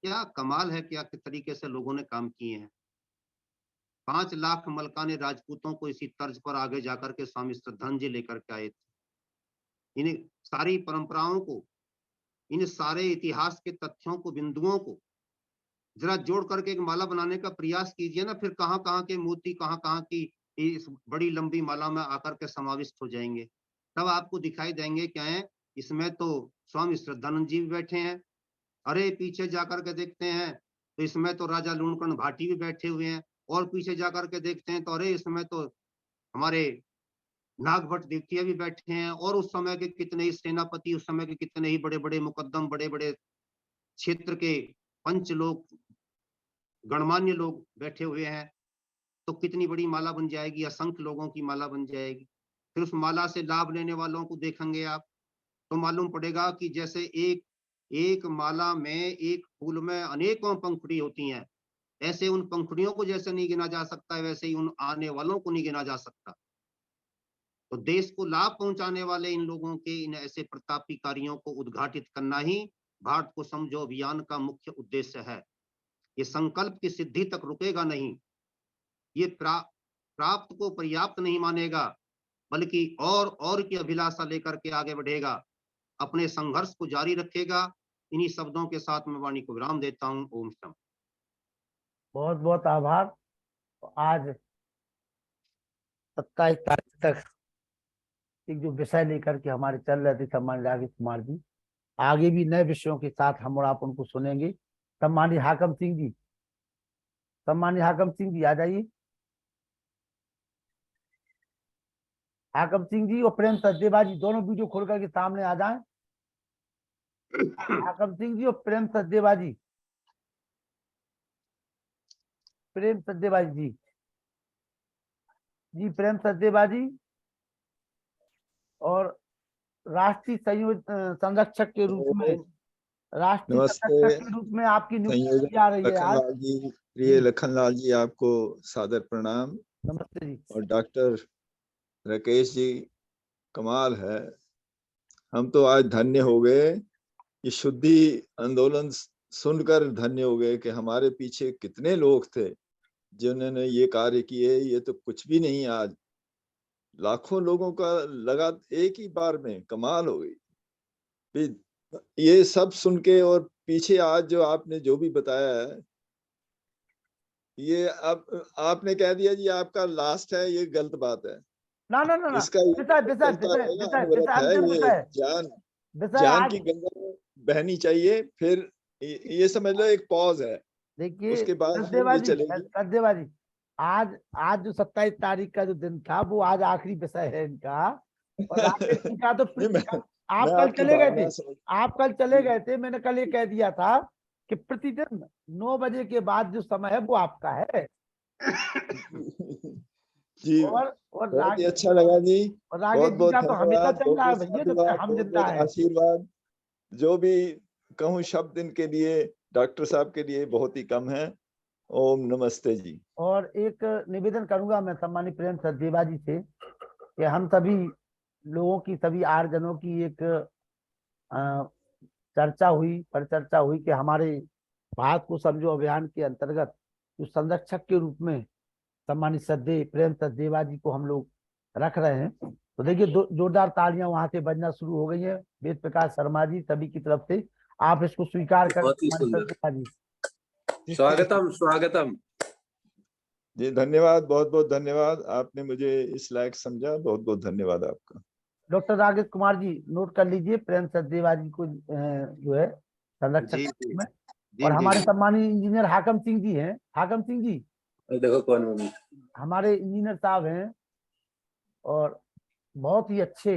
क्या कमाल है, क्या किस तरीके से लोगों ने काम किए हैं। 5 लाख मलकाने राजपूतों को इसी तर्ज पर आगे जाकर के स्वामी श्रद्धांजलि जी लेकर के आए थे। इन सारी परंपराओं को, इन सारे इतिहास के तथ्यों को, बिंदुओं को जरा जोड़ करके एक माला बनाने का प्रयास कीजिए ना, फिर कहां कहां के मोती, कहां कहां की इस बड़ी लंबी माला में आकर के समाविष्ट हो जाएंगे। तब आपको दिखाई देंगे क्या है, इसमें तो स्वामी श्रद्धानंद जी भी बैठे हैं। अरे पीछे जाकर के देखते हैं तो इसमें तो राजा लूणकर्ण भाटी भी बैठे हुए हैं, और पीछे जाकर के देखते हैं तो अरे इसमें तो हमारे नागभट्ट द्वितीय भी बैठे हैं, और उस समय के कितने ही सेनापति, उस समय के कितने ही बड़े बड़े मुकद्दम, बड़े बड़े क्षेत्र के पंच लोग, गणमान्य लोग बैठे हुए हैं। तो कितनी बड़ी माला बन जाएगी, असंख्य लोगों की माला बन जाएगी। फिर उस माला से लाभ लेने वालों को देखेंगे आप तो मालूम पड़ेगा कि जैसे एक एक माला में, एक फूल में अनेकों पंखुड़ी होती हैं, ऐसे उन पंखुड़ियों को जैसे नहीं गिना जा सकता है, वैसे ही उन आने वालों को नहीं गिना जा सकता। तो देश को लाभ पहुंचाने वाले इन लोगों के, इन ऐसे प्रतापी कार्यों को उद्घाटित करना ही भारत को समझो अभियान का मुख्य उद्देश्य है। ये संकल्प की सिद्धि तक रुकेगा नहीं, ये प्राप्त को पर्याप्त नहीं मानेगा, बल्कि और की अभिलाषा लेकर के आगे बढ़ेगा, अपने संघर्ष को जारी रखेगा। इन्हीं शब्दों के साथ मैं वाणी को विराम देता हूं। ओम शम। बहुत बहुत आभार। आज 27 तारीख तक एक जो विषय लेकर के हमारे चल रहे थे सम्मानित राकेश कुमार जी, आगे भी नए विषयों के साथ हम और आप उनको सुनेंगे। सम्मानित हाकम सिंह जी, सम्मानित हाकम सिंह जी आ जाइए। हाकम सिंह जी और प्रेम सचदेवा जी दोनों वीडियो खोल करके सामने आ जाएं। हाकम सिंह जी और प्रेम सचदेवा जी, प्रेम सचदेवा जी, जी प्रेम सचदेवा जी, और राष्ट्रीय संरक्षक के रूप में, राष्ट्रीय नमस्ते संरक्षक के रूप में आपकी नियुक्ति संयोजक की जा रही है आज। लखनलाल जी, प्रिय लखनलाल जी, आपको सादर प्रणाम। नमस्ते जी। और डॉक्टर राकेश जी कमाल है। हम तो आज धन्य हो गए, ये शुद्धि आंदोलन सुनकर धन्य हो गए कि हमारे पीछे कितने लोग थे जिन्होंने ये कार्य किए। ये तो कुछ भी नहीं, आज लाखों लोगों का लगा एक ही बार में, कमाल हो गई। ये सब सुन के और पीछे आज जो आपने जो भी बताया है, ये अब आपने कह दिया जी आपका लास्ट है, ये गलत बात है। ना ना ना ना इसका विषय विषय चलता विषय रहेगा, विषय अनवरत विषय है अंतिम ये। विषय जान विषय जान आज की गंगा में बहनी चाहिए, फिर ये समझ लो एक पॉज है, देखिए उसके बाद फिर सचदेवा ये जी, चलेगी। सचदेवा जी, आज आज जो 27 तारीख का जो दिन था वो आज आखिरी विषय है इनका। और राकेश जी का तो नहीं, आप मैं कल आपकी चले गए भावना थे, समझ आप कल चले गए थे। मैंने कल ये कह दिया था कि प्रतिदिन 9 बजे के बाद जो समय है वो आपका है। जी, और बहुत ही अच्छा लगा जी। राकेश बहुत जी बहुत का तो हमेशा धन्यवाद, चल बहुत रहा है बहुत भैया, जब साधुवाद, तक हम बहुत जिंदा बहुत है। आशीर्वाद। जो भी कहूँ शब्द इनके लिए, डॉक्टर साहब के लिए बहुत ही कम है। ओम नमस्ते जी। और एक निवेदन करूंगा मैं सम्मानित प्रेम सचदेवा जी से कि हम सभी लोगों की, सभी आर्यजनों की एक चर्चा हुई, परिचर्चा हुई कि हमारे भारत को समझो अभियान के अंतर्गत जो संरक्षक के रूप में सम्मानित सचदेव प्रेम सचदेवा जी को हम लोग रख रहे हैं। तो देखिए जोरदार तालियां वहां से बजना शुरू हो गई हैं वेद प्रकाश शर्मा जी सभी की तरफ से। आप इसको स्वीकार करें बहुत ही सम्मानित सुंदर, सचदेवा जी। स्वागतम स्वागतम। जी धन्यवाद, बहुत बहुत धन्यवाद। आपने मुझे इस लायक समझा, बहुत बहुत धन्यवाद आपका। डॉक्टर राकेश कुमार जी नोट कर लीजिए प्रेम सचदेवा जी को जो है संरक्षक जी के जी रूप में। जी और जी हमारे सम्मानित इंजीनियर हाकम सिंह जी हैं, हाकम सिंह जी और देखो कौन मम्मी। हमारे इंजीनियर साहब हैं और बहुत ही अच्छे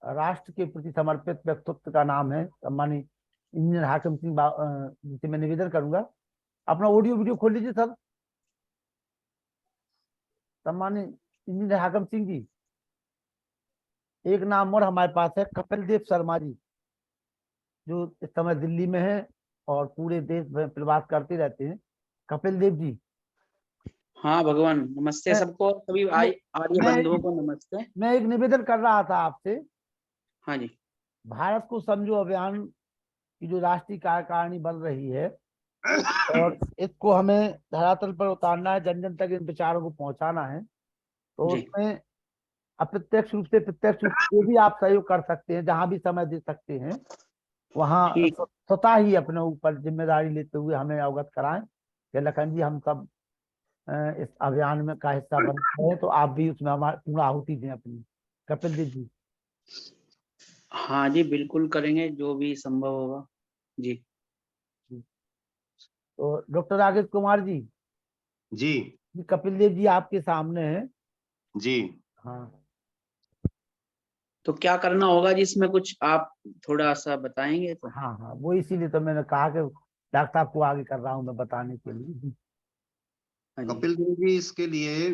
राष्ट्र के प्रति समर्पित व्यक्तित्व का नाम है सम्मानित इंजीनियर हाकम सिंह जी से मैं निवेदन करूंगा अपना ऑडियो वीडियो खोल लीजिए सर। सम्मानित इंजीनियर हाकम सिंह जी, एक नाम और हमारे पास है कपिल देव शर्मा जी, जो इस समय दिल्ली में है और पूरे देश में प्रवास करते रहते हैं। कपिल देव जी, हाँ भगवान, नमस्ते मैं सबको, सभी मैं आर्य मैं बंधुओं एक को नमस्ते। मैं एक निवेदन कर रहा था आपसे। हाँ जी, भारत को समझो अभियान की जो राष्ट्रीय कार्यकारिणी बन रही है और इसको हमें धरातल पर उतारना है, जन जन तक इन विचारों को पहुंचाना है। तो जी उसमें अप्रत्यक्ष रूप से प्रत्यक्ष रूप से जो भी आप सहयोग कर सकते हैं, जहां भी समय दे सकते हैं, वहां ठीक। स्वतः ही अपने ऊपर जिम्मेदारी लेते हुए हमें अवगत कराएं कि लखन जी हम सब इस अभियान में का हिस्सा बन रहे हैं, तो आप भी उसमें हमारी पूर्ण आहुति दें अपनी। कपिल देव जी। हाँ जी, बिल्कुल करेंगे जो भी संभव होगा जी। तो डॉक्टर राकेश कुमार जी, जी कपिल देव जी आपके सामने हैं। जी। हाँ, तो क्या करना होगा जिसमें कुछ आप थोड़ा सा बताएंगे तो। हाँ, हाँ, वो इसीलिए तो मैंने कहा कि डॉक्टर साहब को आगे कर रहा हूँ मैं बताने के लिए। हाँ जी, कपिल देव जी, इसके लिए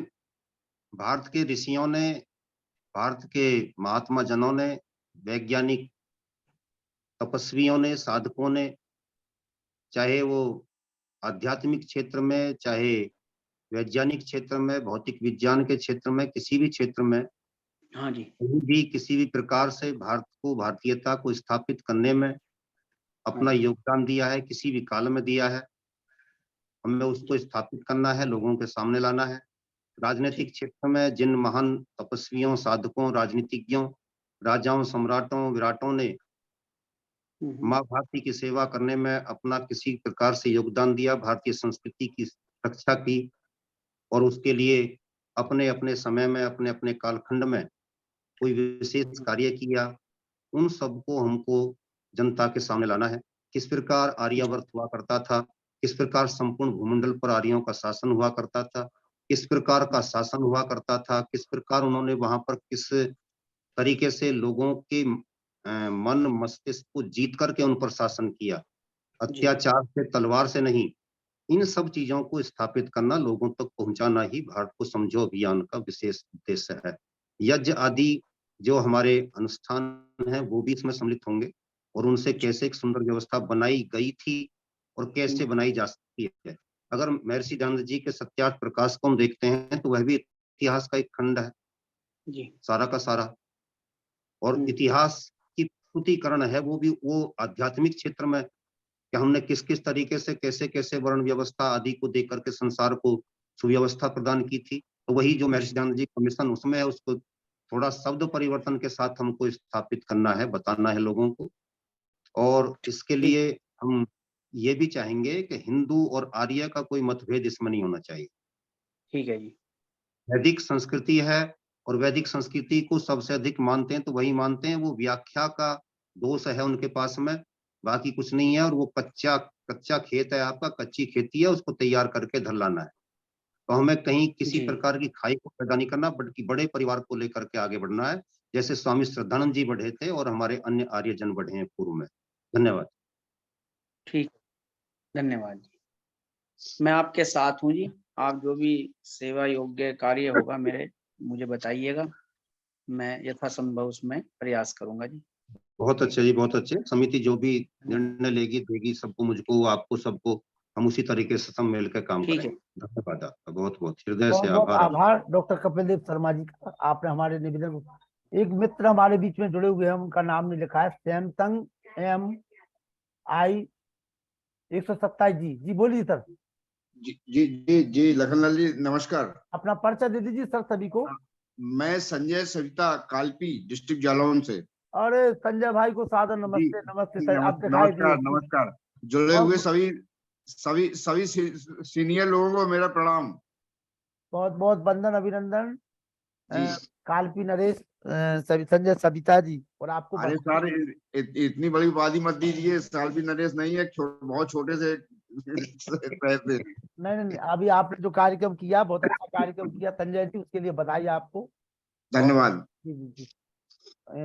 भारत के ऋषियों ने, भारत के महात्मा जनों ने, वैज्ञानिक तपस्वियों ने, साधकों ने, चाहे वो आध्यात्मिक क्षेत्र में, चाहे वैज्ञानिक क्षेत्र में, भौतिक विज्ञान के क्षेत्र में, किसी भी क्षेत्र में, हाँ जी, कहीं भी किसी भी प्रकार से भारत को, भारतीयता को स्थापित करने में हाँ अपना जी, योगदान दिया है, किसी भी काल में दिया है। हमें उसको स्थापित करना है, लोगों के सामने लाना है। राजनीतिक ठीक। क्षेत्र में जिन महान तपस्वियों, साधकों, राजनीतिज्ञों, राजाओं, सम्राटों, विराटों ने माँ भारती की सेवा करने में अपना किसी प्रकार से योगदान दिया, भारतीय संस्कृति की रक्षा की और उसके लिए अपने अपने समय में, अपने अपने कालखंड में कोई विशेष कार्य किया, उन सबको हमको जनता के सामने लाना है। किस प्रकार आर्यावर्त हुआ करता था, किस प्रकार संपूर्ण भूमंडल पर आर्यों का शासन हुआ करता था, किस प्रकार का शासन हुआ करता था, किस प्रकार उन्होंने वहां पर किस तरीके से लोगों के मन मस्तिष्क को जीत करके उन पर शासन किया, जी अत्याचार से, तलवार से नहीं। इन सब चीजों को स्थापित करना, लोगों तक पहुंचाना ही भारत को समझो अभियान का विशेष उद्देश्य है। यज्ञ आदि जो हमारे अनुष्ठान हैं वो भी इसमें सम्मिलित होंगे और उनसे कैसे एक सुंदर व्यवस्था बनाई गई थी और कैसे बनाई जा सकती है। अगर महर्षि दयानंद जी के सत्यार्थ प्रकाश को हम देखते हैं तो वह भी इतिहास का एक खंड है जी। सारा का सारा। और इतिहास की प्रस्तुतिकरण है वो भी वो आध्यात्मिक क्षेत्र में कि हमने किस किस तरीके से कैसे कैसे वर्ण व्यवस्था आदि को देख करके संसार को सुव्यवस्था प्रदान की थी। तो वही जो महर्षि दयानंद जी कमीशन उसमें है, उसको थोड़ा शब्द परिवर्तन के साथ हमको स्थापित करना है, बताना है लोगों को। और इसके लिए हम ये भी चाहेंगे कि हिंदू और आर्य का कोई मतभेद इसमें नहीं होना चाहिए। ठीक है जी। वैदिक संस्कृति है और वैदिक संस्कृति को सबसे अधिक मानते हैं तो वही मानते हैं, वो व्याख्या का दोष है उनके पास में, बाकी कुछ नहीं है। और वो कच्चा कच्चा खेत है आपका, कच्ची खेती है, उसको तैयार करके धर लाना है। तो हमें कहीं किसी जी। प्रकार की खाई को पैदा नहीं करना, बल्कि बड़े परिवार को लेकर के आगे बढ़ना है, जैसे स्वामी श्रद्धानंद जी बढ़े थे और हमारे अन्य आर्यजन बढ़े हैं पूर्व में। धन्यवाद। ठीक, धन्यवाद जी। मैं आपके साथ हूँ जी। आप जो भी सेवा योग्य कार्य होगा मेरे, मुझे बताइएगा, मैं यथासंभव उसमें प्रयास करूंगा जी। बहुत अच्छे जी, बहुत अच्छे। समिति जो भी निर्णय लेगी देगी सबको, मुझको, आपको, सबको, हम उसी तरीके से सब मिलकर काम ठीक है। करेंगे। धन्यवाद आपका, बहुत बहुत हृदय बहुत से बहुत आभार। आभार डॉक्टर कपिल देव शर्मा जी का, आपने हमारे निवेदन को। एक मित्र हमारे बीच में जुड़े हुए हैं, उनका नाम नहीं लिखा है, सैमसंग MI 127 जी बोलिए सर। जी लखनलाल जी नमस्कार। अपना परिचय दे दीजिए सर सभी को। मैं संजय सविता कालपी डिस्ट्रिक्ट जालौन से। अरे संजय भाई को सादर जी नमस्ते। नमस्ते सर, आप दिखाई नमस्कार दिए। नमस्कार। जुड़े और हुए सभी सभी सभी सीनियर लोगों को मेरा प्रणाम। बहुत बहुत वंदन अभिनंदन। जी कालपी नरेश, सभी संजय सविता जी, और आपको अरे सर इतनी बड़ी उपाधि मत दीजिए, सालवी नरेश नहीं है, बहुत छोटे से रहते। नहीं नहीं, अभी आपने जो कार्यक्रम किया बहुत अच्छा कार्यक्रम किया संजय जी, उसके लिए बधाई आपको। धन्यवाद। जी जी जी।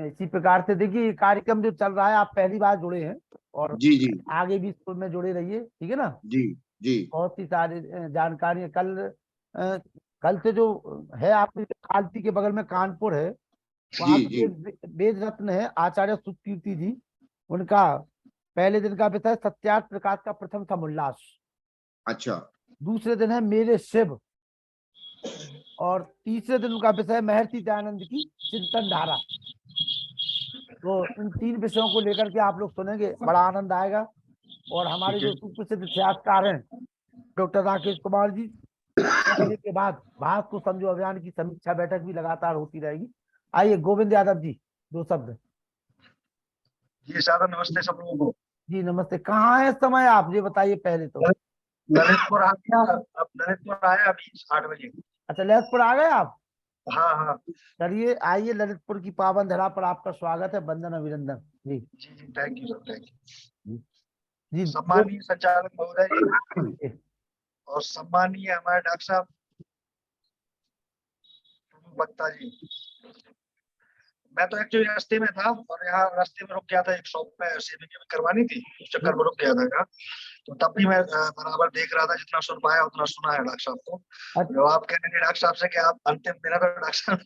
इसी प्रकार से देखिए, ये कार्यक्रम जो चल रहा है, आप पहली बार जुड़े हैं और जी जी आगे भी स्कूल में जुड़े रहिए, ठीक है ना। जी जी बहुत सी सारी जानकारी अ, कल से जो है आपके कालपी के बगल में कानपुर है, वहाँ जी जी पे वेद रत्न है आचार्य सुकीर्ति जी, उनका पहले दिन का विषय सत्यार्थ प्रकाश का प्रथम था उल्लास, अच्छा दूसरे दिन है मेरे शिव, और तीसरे दिन उनका विषय महर्षि दयानंद की चिंतन धारा। तो इन 3 विषयों को लेकर के आप लोग सुनेंगे, बड़ा आनंद आएगा। और हमारे ठीक है। जो सुप्रसिद्ध इतिहासकार हैं डॉक्टर राकेश कुमार जी, के बाद भारत को समझो अभियान की समीक्षा बैठक भी लगातार होती रहेगी। आइए गोविंद यादव जी, 2 शब्द। जी सादा नमस्ते सब लोगों को। जी नमस्ते। कहाँ है इस समय आप, ये बताइए पहले तो। ललितपुर आ गया, अब ललितपुर आया अभी 8 बजे। अच्छा, ललितपुर आ गए आप। हाँ हाँ चलिए आइए, ललितपुर की पावन धरा पर आपका स्वागत है, वंदन अभिनंदन जी। जी जी thank you sir, thank you. जी सम्मानीय संचालक महोदय जी और सम्मानीय हमारे डॉक्टर साहब वक्ता जी। मैं तो एक्चुअली रास्ते में था और यहाँ रास्ते में रुक गया था, एक शॉप पे सेविंग करवानी थी, उस चक्कर में रुक गया था। तो तब भी मैं बराबर देख रहा था, जितना सुन पाया उतना सुना है डॉक्टर साहब को। जो आप कह रहे हैं डॉक्टर साहब से कि आप अंतिम दिन, तो डॉक्टर साहब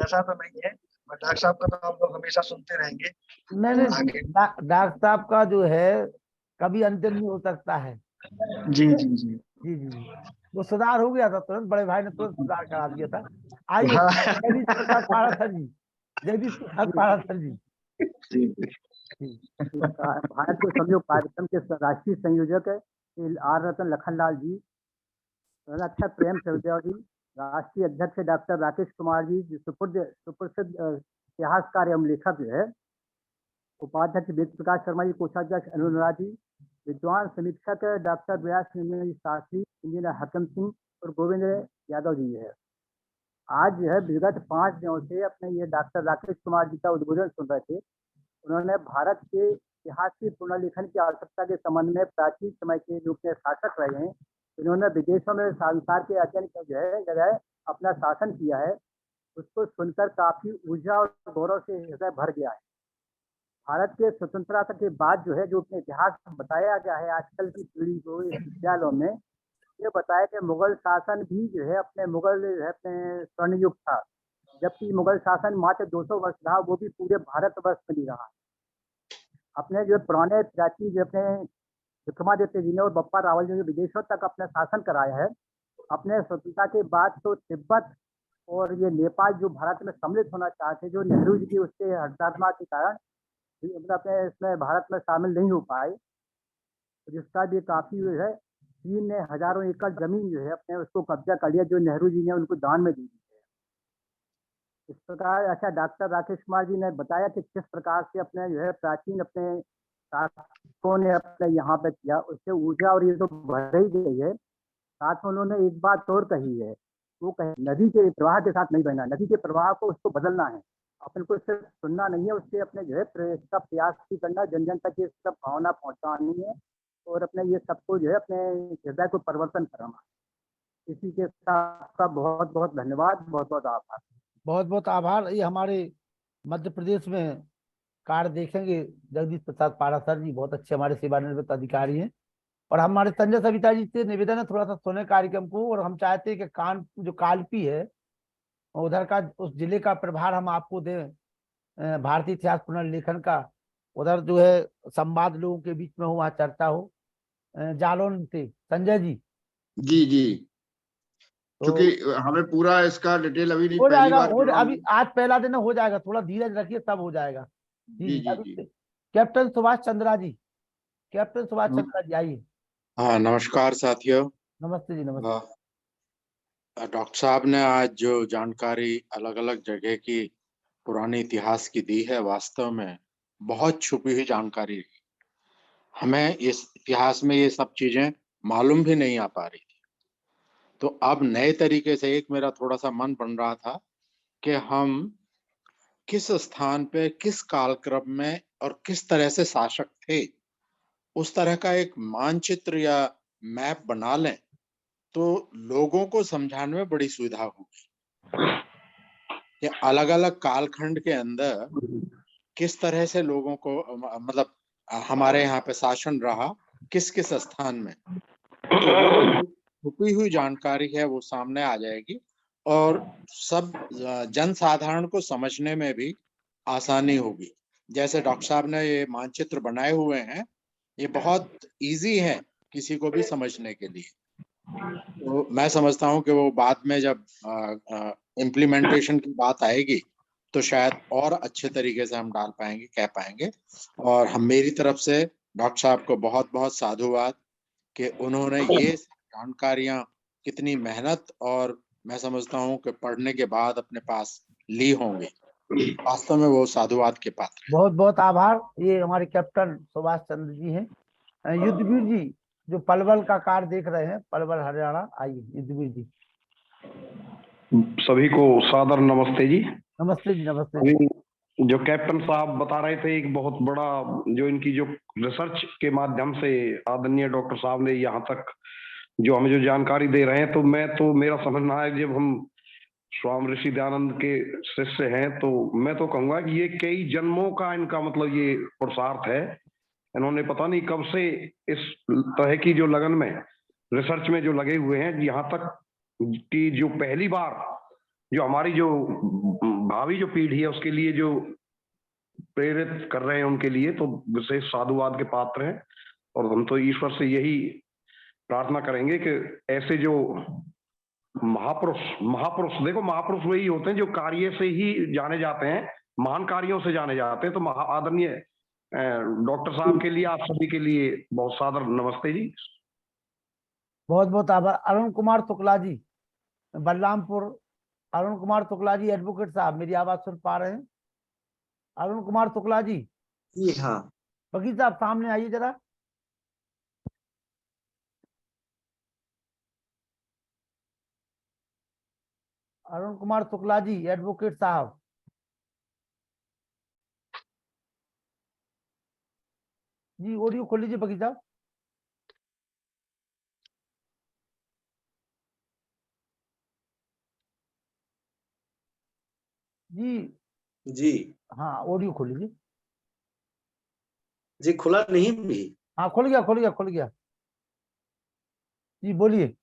ऐसा तो नहीं है, बट डॉक्टर साहब का तो हम लोग हमेशा सुनते रहेंगे। नहीं, डॉक्टर साहब का जो है कभी अंतिम नहीं हो सकता है। जी जी जी जी जी, वो सुधार हो गया था तुरंत, बड़े भाई ने तुरंत सुधार करा दिया था। आइए हाँ। जगदीश प्रसाद पारासर जी, जगदीश प्रसाद पारासर जी। भारत के समझो कार्यक्रम के राष्ट्रीय संयोजक आर रतन लखनलाल जी, अध्यक्ष प्रेम सहदेव जी, राष्ट्रीय अध्यक्ष डॉक्टर राकेश कुमार जी, जो सुप्रसिद्ध इतिहासकार एवं लेखक है, उपाध्यक्ष वेद प्रकाश शर्मा जी, कोषाध्यक्ष अनुराग जी, विद्वान समीक्षक डॉक्टर व्यास शास्त्री, इंजीनियर हकम सिंह और गोविंद यादव जी है। आज जो है विगत 5 दिनों से अपने ये डॉक्टर राकेश कुमार जी का उद्बोधन सुन रहे थे। उन्होंने भारत के इतिहास की पुनर्लेखन की आवश्यकता के संबंध में प्राचीन समय के जो के शासक रहे हैं, इन्होंने विदेशों में संसार के अध्ययन को जो है जगह अपना शासन किया है, उसको सुनकर काफी ऊर्जा और गौरव से हृदय भर गया है। भारत के स्वतंत्रता के बाद जो है जो अपने इतिहास बताया गया है आजकल की पीढ़ी को विद्यालयों में, ये बताया कि मुगल शासन भी जो है अपने अपने स्वर्ण युग था, जबकि मुगल शासन मात्र 200 वर्ष रहा, वो भी पूरे भारतवर्ष में नहीं रहा। अपने जो पुराने प्राचीन जो अपने विक्रमादित्य जी ने और बप्पा रावल जी ने विदेशों तक अपना शासन कराया है, अपने स्वतंत्रता के बाद तो तिब्बत और ये नेपाल जो भारत में सम्मिलित होना चाहते, जो नेहरू जी की उसके हतात्मा के कारण मतलब अपने इसमें भारत में शामिल नहीं हो पाए, जिसका भी काफी जो है चीन ने हजारों एकड़ जमीन जो है अपने उसको कब्जा कर लिया, जो नेहरू जी ने उनको दान में दी थी। इस प्रकार अच्छा डॉक्टर राकेश कुमार जी ने बताया कि किस प्रकार से अपने जो है प्राचीन अपने शासकों ने अपने यहाँ पे किया, उससे ऊर्जा और ये तो बढ़ ही गई है। साथ में उन्होंने एक बात और कही है, वो कहे नदी के प्रवाह के साथ नहीं बहना, नदी के प्रवाह को उसको बदलना है, अपन को सिर्फ सुनना नहीं है, उससे अपने जो है इसका प्रयास भी करना, जन जन तक ये सब भावना पहुंचानी है और अपने ये सबको जो है अपने हृदय को परिवर्तन करना। इसी के साथ आपका बहुत बहुत धन्यवाद, बहुत बहुत आभार। बहुत बहुत आभार। ये हमारे मध्य प्रदेश में कार्य देखेंगे जगदीश प्रसाद पारा सर जी, बहुत अच्छे हमारे सेवानिवृत्त अधिकारी हैं। और हमारे संजय सविता जी से निवेदन है थोड़ा सा सुने कार्यक्रम को, और हम चाहते हैं कि कान जो कालपी है उधर का उस जिले का प्रभार हम आपको दें, भारतीय इतिहास पुनर्लेखन का, उधर जो है संवाद लोगों के बीच में हो, वहाँ चर्चा हो। जालौन से संजय जी जी जी, तो क्योंकि हमें पूरा इसका डिटेल अभी नहीं, हो पहली जाएगा, बार अभी आज पहला दिन है, हो जाएगा, थोड़ा धीरज रखिए तब हो जाएगा। जी जी जी, जी अभी जी। कैप्टन सुभाष चंद्रा जी, कैप्टन सुभाष चंद्रा जी आइए। हाँ, नमस्कार साथियों। नमस्ते जी, नमस्ते। डॉक्टर साहब ने आज जो जानकारी अलग अलग जगह की पुराने इतिहास की दी है, वास्तव में बहुत छुपी हुई जानकारी है। हमें इस इतिहास में ये सब चीजें मालूम भी नहीं आ पा रही थी। तो अब नए तरीके से एक मेरा थोड़ा सा मन बन रहा था कि हम किस स्थान पे, किस कालक्रम में और किस तरह से शासक थे, उस तरह का एक मानचित्र या मैप बना लें तो लोगों को समझाने में बड़ी सुविधा होगी कि अलग-अलग कालखंड के अंदर किस तरह से लोगों को मतलब हमारे यहाँ पे शासन रहा, किस-किस स्थान में। तो वो जो छुपी हुई जानकारी है वो सामने आ जाएगी और सब जनसाधारण को समझने में भी आसानी होगी। जैसे डॉक्टर साहब ने ये मानचित्र बनाए हुए हैं, ये बहुत ईज़ी है किसी को भी समझने के लिए। तो मैं समझता हूँ कि वो बाद में जब इम्प्लीमेंटेशन की बात आएगी तो शायद और अच्छे तरीके से हम डाल पाएंगे, कह पाएंगे। और हम मेरी तरफ से डॉक्टर साहब को बहुत-बहुत साधुवाद कि उन्होंने ये जानकारियां कितनी मेहनत और मैं समझता हूँ कि पढ़ने के बाद अपने पास ली होंगी। वास्तव में वो साधुवाद के पात्र हैं। बहुत बहुत आभार। ये हमारे कैप्टन सुभाष चंद्र जी हैं। युद्धवीर जी जो पलवल का कार्य देख रहे हैं, पलवल हरियाणा, आइए युद्धवीर जी। सभी को सादर नमस्ते जी। नमस्ते जी, नमस्ते जी। अभी जो कैप्टन साहब बता रहे थे, एक बहुत बड़ा जो इनकी जो रिसर्च के माध्यम से आदरणीय डॉक्टर साहब ने यहाँ तक जो हमें जो जानकारी दे रहे हैं, तो मेरा समझना है जब हम स्वामी ऋषि दयानंद के शिष्य हैं तो मैं तो कहूंगा कि ये कई जन्मों का इनका मतलब ये पुरुषार्थ है। इन्होंने पता नहीं कब से इस तरह की जो लगन में रिसर्च में जो लगे हुए हैं, यहाँ तक कि जो पहली बार जो हमारी जो भावी जो पीढ़ी है उसके लिए जो प्रेरित कर रहे हैं, उनके लिए तो विशेष साधुवाद के पात्र हैं। और हम तो ईश्वर से यही प्रार्थना करेंगे कि ऐसे जो महापुरुष देखो, महापुरुष वही होते हैं जो कार्य से ही जाने जाते हैं, महान कार्यों से जाने जाते हैं। तो आदरणीय डॉक्टर साहब के लिए, आप सभी के लिए बहुत सादर नमस्ते जी। बहुत बहुत आभार। अरुण कुमार शुक्ला जी, बलरामपुर। अरुण कुमार शुक्ला जी, एडवोकेट साहब, मेरी आवाज सुन पा रहे हैं? अरुण कुमार शुक्ला जी। जी हाँ। वकील साहब सामने आइए जरा। अरुण कुमार शुक्ला जी, एडवोकेट साहब। जी ऑडियो खोल लीजिए वकील साहब। जी जी हाँ, ऑडियो खोल लीजिए। जी, खुला नहीं भी? हाँ खुल गया, खुल गया, खुल गया। जी बोलिए,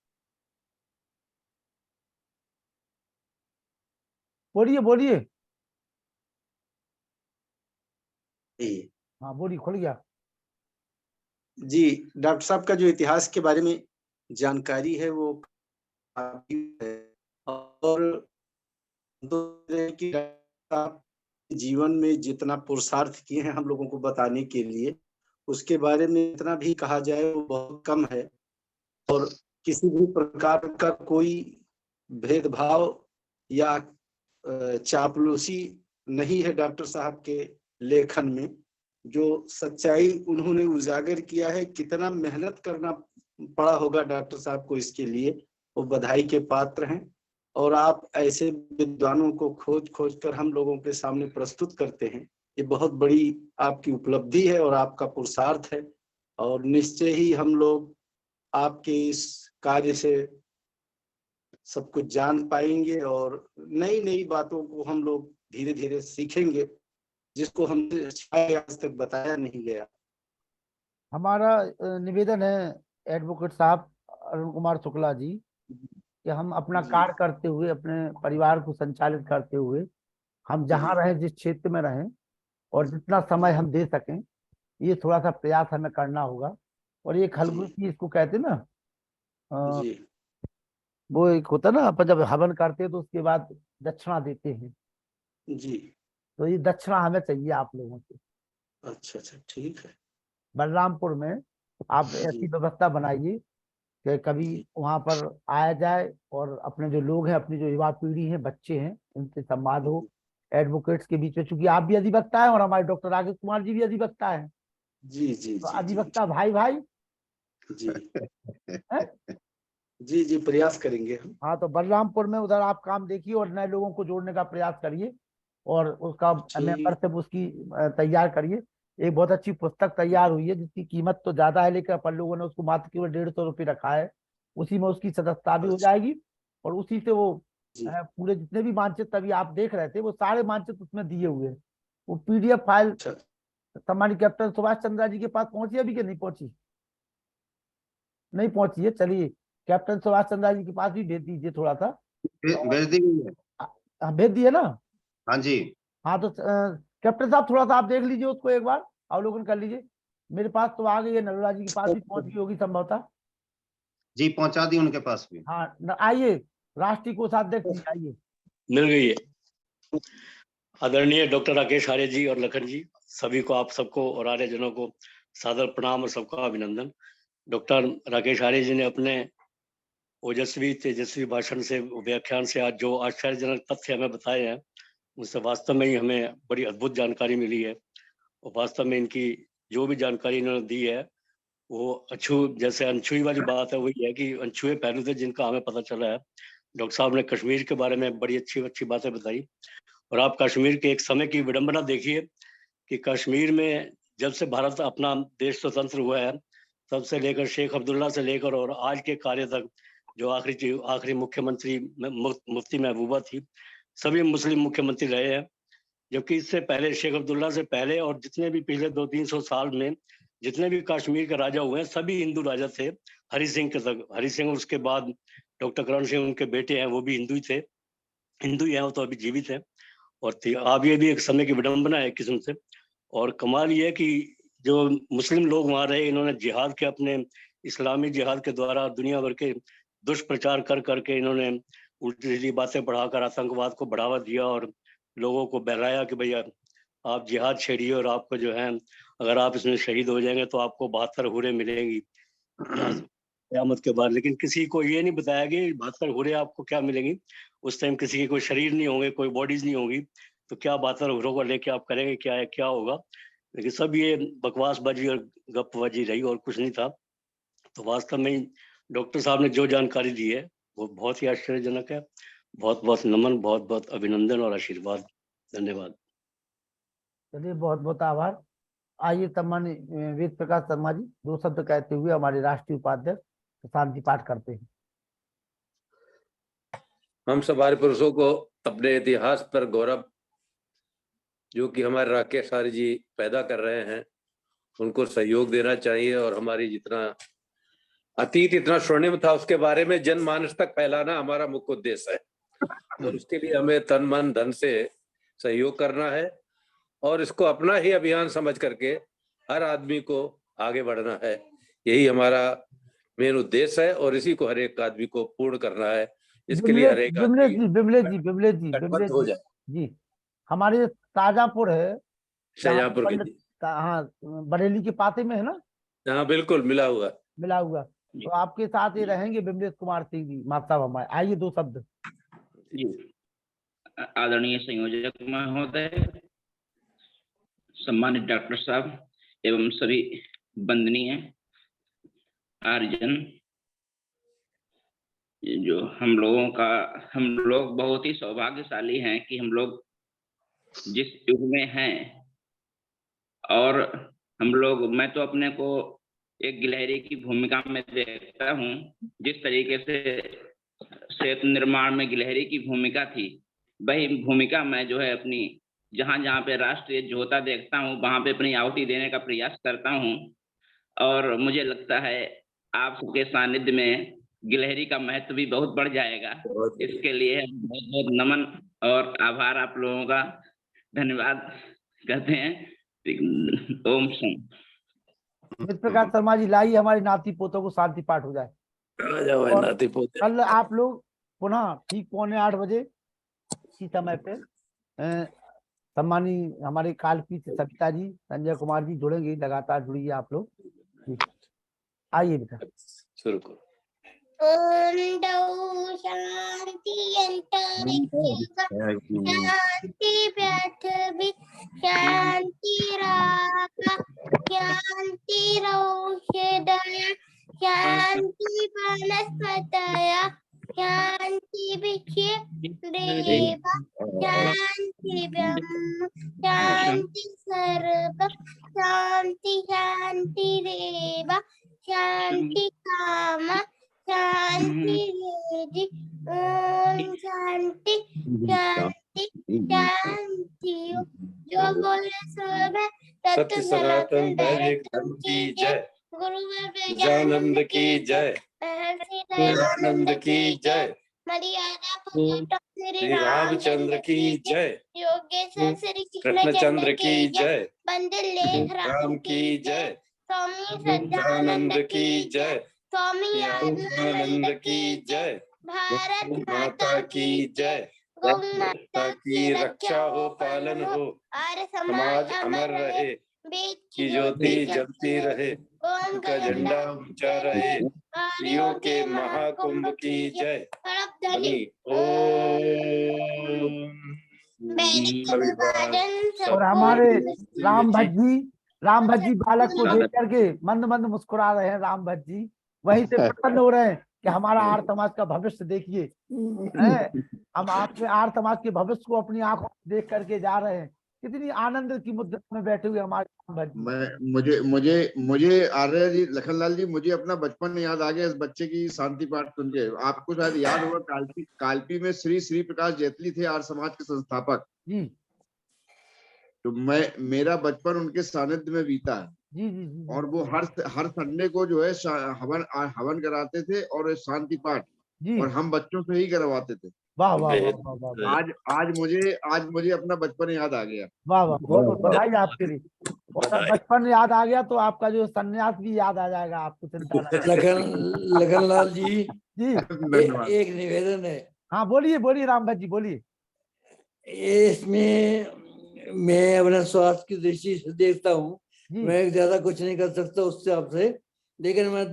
बोलिए, बोलिए। जी हाँ बोलिए, खुल गया। जी, डॉक्टर साहब का जो इतिहास के बारे में जानकारी है वो है और कि आप जीवन में जितना पुरुषार्थ किए हैं हम लोगों को बताने के लिए, उसके बारे में इतना भी कहा जाए वो बहुत कम है। और किसी भी प्रकार का कोई भेदभाव या चापलूसी नहीं है डॉक्टर साहब के लेखन में। जो सच्चाई उन्होंने उजागर किया है, कितना मेहनत करना पड़ा होगा डॉक्टर साहब को इसके लिए, वो बधाई के पात्र हैं। और आप ऐसे विद्वानों को खोज खोज कर हम लोगों के सामने प्रस्तुत करते हैं, ये बहुत बड़ी आपकी उपलब्धि है और आपका पुरुषार्थ है। और निश्चय ही हम लोग आपके इस कार्य से सब कुछ जान पाएंगे और नई नई बातों को हम लोग धीरे धीरे सीखेंगे, जिसको हमसे शायद आज तक बताया नहीं गया। हमारा निवेदन है एडवोकेट साहब अरुण कुमार शुक्ला जी कि हम अपना जी। कार्य करते हुए, अपने परिवार को संचालित करते हुए, हम जहाँ रहें, जिस क्षेत्र में रहें और जितना समय हम दे सकें, ये थोड़ा सा प्रयास हमें करना होगा। और ये खलबुलकी इसको कहते ना, जी वो एक होता ना, अपन जब हवन करते हैं तो उसके बाद दक्षिणा देते हैं, जी। तो ये दक्षिणा हमें चाहिए आप लोगों से। अच्छा अच्छा, ठीक है। बलरामपुर में आप जी ऐसी व्यवस्था बनाइए कि कभी जी वहां पर आया जाए और अपने जो लोग हैं, अपनी जो युवा पीढ़ी है, बच्चे हैं, उनसे संवाद हो एडवोकेट्स के बीच में। चूंकि आप भी अधिवक्ता है और हमारे डॉक्टर राकेश कुमार जी भी अधिवक्ता है, जी जी तो जी जी अधिवक्ता भाई भाई जी है। जी जी, प्रयास करेंगे हम। हाँ, तो बलरामपुर में उधर आप काम देखिए और नए लोगों को जोड़ने का प्रयास करिए और उसका ठीक। मेंबरशिप उसकी तैयार करिए। एक बहुत अच्छी पुस्तक तैयार हुई है जिसकी कीमत तो ज्यादा है, लेकिन अपन लोगों ने उसको मात्र केवल 150 रुपये रखा है। उसी में उसकी सदस्यता भी हो अच्छा जाएगी और उसी से वो जी पूरे जितने भी मानचित्र अभी आप देख रहे थे, वो सारे मानचित्र उसमें दिए हुए हैं। वो पीडीएफ फाइल अच्छा। सम्मानित कैप्टन सुभाष चंद्रा जी के पास पहुंची अभी कि नहीं पहुंची? नहीं पहुंची है, चलिए कैप्टन सुभाष चंद्रा जी के पास भी भेज दीजिए थोड़ा सा। और भेज दी गई है। भेज दिए ना? हाँ जी। हाँ, तो कैप्टन साहब थोड़ा सा आप देख लीजिए उसको, एक बार अवलोकन कर लीजिए। मेरे पास तो आ गई है, नरोला जी के पास भी पहुंच गई होगी संभवतः। जी पहुंचा दी उनके पास भी। हाँ, आइए राष्ट्रीय कोषाध्यक्ष जी, आइए। मिल गई है। आदरणीय डॉक्टर राकेश आर्य जी और लखन जी, सभी को, आप सबको और आर्यजनों को सादर प्रणाम और सबका अभिनंदन। डॉक्टर राकेश आर्य जी ने अपने ओजस्वी तेजस्वी भाषण से, व्याख्यान से आज जो आश्चर्यजनक तथ्य हमें बताए हैं, उससे वास्तव में ही हमें बड़ी अद्भुत जानकारी मिली है। और वास्तव में इनकी जो भी जानकारी इन्होंने दी है, वो जैसे अनछुई वाली बात है, वही है कि अनछुए पहलू थे जिनका हमें पता चला है। डॉक्टर साहब ने कश्मीर के बारे में बड़ी अच्छी अच्छी बातें बताई। और आप कश्मीर के एक समय की विडंबना देखिए कि कश्मीर में जब से भारत अपना देश स्वतंत्र हुआ है, तब से लेकर शेख अब्दुल्ला से लेकर और आज के कार्य तक, जो आखिरी मुख्यमंत्री मुफ्ती महबूबा थी, सभी मुस्लिम मुख्यमंत्री रहे हैं। जबकि इससे पहले, शेख अब्दुल्ला से पहले और जितने भी पिछले 200-300 साल में जितने भी कश्मीर के राजा हुए हैं, सभी हिंदू राजा थे, हरि सिंह के तक। हरि सिंह, उसके बाद डॉक्टर करण सिंह उनके बेटे हैं, वो भी हिंदू ही थे, हिंदू ही हैं, वो तो अभी जीवित हैं। और अब ये भी एक समय की विडंबना है एक किस्म से। और कमाल ये है कि जो मुस्लिम लोग वहां रहे, इन्होंने जिहाद के, अपने इस्लामी जिहाद के द्वारा दुनिया भर के दुष्प्रचार कर करके इन्होंने उल्टी सीधी बातें बढ़ाकर आतंकवाद को बढ़ावा दिया और लोगों को बहलाया कि भैया आप जिहाद छेड़िए और आपको जो है, अगर आप इसमें शहीद हो जाएंगे तो आपको 72 हुरें मिलेंगी क़यामत के बाद। लेकिन किसी को ये नहीं बताया कि 72 हुरें आपको क्या मिलेंगी। उस टाइम किसी के कोई शरीर नहीं होंगे, कोई बॉडीज नहीं होगी, तो क्या 72 हुरों को लेके आप करेंगे, क्या है, क्या होगा। लेकिन सब ये बकवासबाजी और गपबाजी रही और कुछ नहीं था। तो वास्तव में डॉक्टर साहब ने जो जानकारी दी है वो बहुत ही आश्चर्यजनक है। बहुत बहुत नमन, बहुत बहुत अभिनंदन और आशीर्वाद। धन्यवाद। चलिए, बहुत बहुत आभार। आइए सम्मान्य वेद प्रकाश शर्मा जी 2 शब्द कहते हुए हमारे राष्ट्रीय उपाध्यक्ष शांति पाठ करते हैं। हम सब आर्य पुरुषों को अपने इतिहास पर गौरव, जो कि हमारे राकेश आर्य जी पैदा कर रहे हैं, उनको सहयोग देना चाहिए। और हमारी जितना अतीत इतना स्वर्णिम था, उसके बारे में जनमानस तक फैलाना हमारा मुख्य उद्देश्य है। और उसके लिए हमें तन मन धन से सहयोग करना है और इसको अपना ही अभियान समझ करके हर आदमी को आगे बढ़ना है। यही हमारा मेन उद्देश्य है और इसी को हर एक आदमी को पूर्ण करना है। इसके लिए हर एक आदमी विमलेश हो जाए। जी, हमारे ताजापुर है, शाहजहाँपुर के हाँ बरेली के पाते में है ना? हाँ बिल्कुल मिला हुआ। तो आपके साथ ये रहेंगे विमलेश कुमार सिंह जी माता हमारे। आइए 2 शब्द। जी, आदरणीय संयोजक महोदय, सम्मानित डॉक्टर साहब एवं सभी वंदनीय आर्यजन, जो हम लोग बहुत ही सौभाग्यशाली हैं कि हम लोग जिस युग में हैं, और मैं तो अपने को एक गिलहरी की भूमिका में देखता हूँ। जिस तरीके से सेतु निर्माण में गिलहरी की भूमिका थी, वही भूमिका मैं जो है अपनी जहाँ पे राष्ट्रीय जोता देखता हूँ वहां पे अपनी आहुति देने का प्रयास करता हूँ। और मुझे लगता है आप सबके सानिध्य में गिलहरी का महत्व भी बहुत बढ़ जाएगा। इसके लिए बहुत बहुत नमन और आभार आप लोगों का, धन्यवाद कहते हैं। ओम शं। मित्र प्रकाश शर्मा जी, लाइए हमारे नाती पोतों को शांति पाठ हो जाए। और नाती पोते कल आप लोग पुनः ठीक 7:45 बजे इसी समय पे सम्मानी हमारे कालपीठ सविता जी, संजय कुमार जी जुड़ेंगे। लगातार जुड़िए आप लोग। आइए बेटा, शुरू करो। ओम दौ शांति शांति पृथ्वी शांति राखा शांति औषधय शांति वनस्पतय शांति विश्व शांति ब्रह्म शांति सर्व शांति शांति रेव शांति काम शांति रेधि ओम शांति शांति शांति। जो बोले सब है सत्य सनातन दैविक धर्म की जय। गुरु विजयानंद की जय। आनंद की जय। मर्यादा पुरुषोत्तम श्री रामचंद्र की जय। योगेश्वर श्री कृष्णचंद्र की जय। बंदर लेख राम की जय। स्वामी सच्चिदानंद की जय। स्वामी आनंद की जय। भारत माता की जय। गौ माता की रक्षा हो, पालन हो, आर्य समाज अमर रहे, वेद की ज्योति जलती रहे, उनका झंडा ऊंचा रहे, स्त्रियों के महाकुंभ की जय। और हमारे राम भज्जी बालक को देख करके मंद मंद मुस्कुरा रहे हैं। राम भज्जी वहीं से प्रसन्न हो रहे हैं कि हमारा आर्य समाज का भविष्य देखिए। हम आपके आर्य समाज के भविष्य को अपनी आंखों से देख करके जा रहे हैं। कितनी आनंद की मुद्रा में बैठे हुए हमारे राम भज्जी। मुझे आर्य जी, लखनलाल जी, मुझे अपना बचपन याद आ गया इस बच्चे की शांति पाठ सुन के। आपको शायद याद होगा, कालपी में श्री प्रकाश जेतली थे आर्य समाज के संस्थापक जी। तो मेरा बचपन उनके सानिध्य में बीता है। जी। और वो हर संडे को जो है हवन कराते थे और शांति पाठ, और हम बच्चों से ही करवाते थे। वाह वाह वाह वाह। आज मुझे अपना बचपन याद आ गया। वाह वाह, बहुत बधाई आपके लिए। बचपन याद आ गया तो आपका जो संन्यास भी याद आ जाएगा आपको, चिंता न। लखनलाल जी एक निवेदन है। हाँ बोलिए राम भज्जी बोलिए। इसमें मैं अपने स्वास्थ्य की दृष्टि से देखता हूँ, मैं ज्यादा कुछ नहीं कर सकता उससे आपसे, लेकिन मैं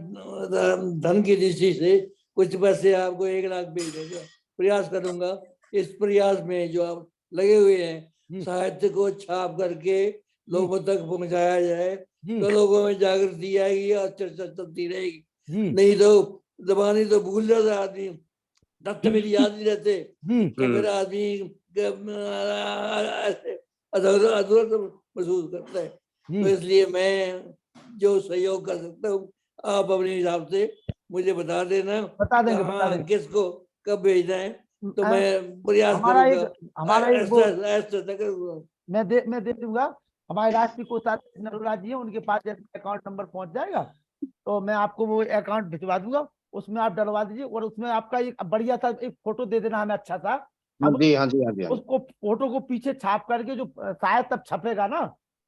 धन की दृष्टि से कुछ पैसे आपको 1 लाख भेजने का प्रयास करूंगा। इस प्रयास में जो आप लगे हुए हैं, साहित्य को छाप करके लोगों तक पहुंचाया जाए तो लोगों में जागृति आएगी और चर्चा चलती रहेगी। नहीं तो जबानी तो भूल जाता आदमी, तथ्य मेरी याद नहीं रहते कि मेरा आदमी अधूरा महसूस करता है। तो इसलिए मैं जो सहयोग कर सकता हूँ आप अपने हिसाब से मुझे बता देना, बता देंगे किसको कब भेजना है, तो मैं प्रयास करूंगा। मैं दे दूंगा। हमारे राष्ट्रीय कोषाध्यक्ष नरोला जी है, उनके पास अकाउंट नंबर पहुंच जाएगा तो मैं आपको वो अकाउंट भिजवा दूंगा, उसमें आप डलवा दीजिए। और उसमें आपका एक बढ़िया सा एक फोटो दे देना हमें, अच्छा सा। हाँ जी। उसको फोटो को पीछे छाप करके, जो शायद तब छपेगा ना,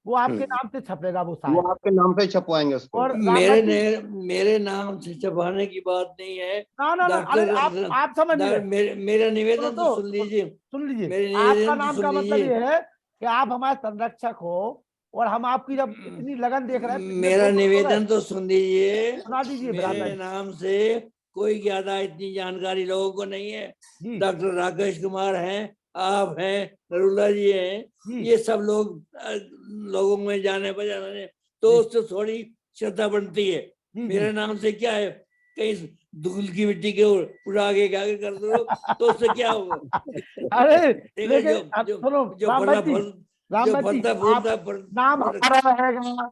वो आपके नाम से छपेगा वो वो शायद। आपके नाम से ही छपवाएंगे उसको। और मेरे नाम से छपाने की बात नहीं है ना ना ना, अरे डॉक्टर। आप समझ लिए। मेरा निवेदन सुनो तो सुन लीजिए, सुन लीजिए, मेरे आपका निवेदन तो नाम सुन का मतलब लीजिए। ये है कि आप हमारे संरक्षक हो, और हम आपकी जब इतनी लगन देख रहे हैं, पिछले मेरा 2 वर्षों निवेदन में- तो सुन लीजिए, सुना दीजिए भ्राता मेरे जी। नाम से कोई ज्यादा इतनी जानकारी लोगों को नहीं है। जी डॉक्टर राकेश कुमार हैं, आप हैं, नरूला जी हैं, जी ये सब लोग लोगों में जाने पहचाने, तो जी उससे थोड़ी श्रद्धा बनती है। जी मेरे जी। नाम से क्या है, कहीं धूल की मिट्टी के उड़ा के आगे कर दो तो उससे क्या होगा? अरे ठीक है, लेकिन अब सुनो जो रामभट जी, जो रामभट जी, फलता आप फूलता नाम हमारा रहेगा,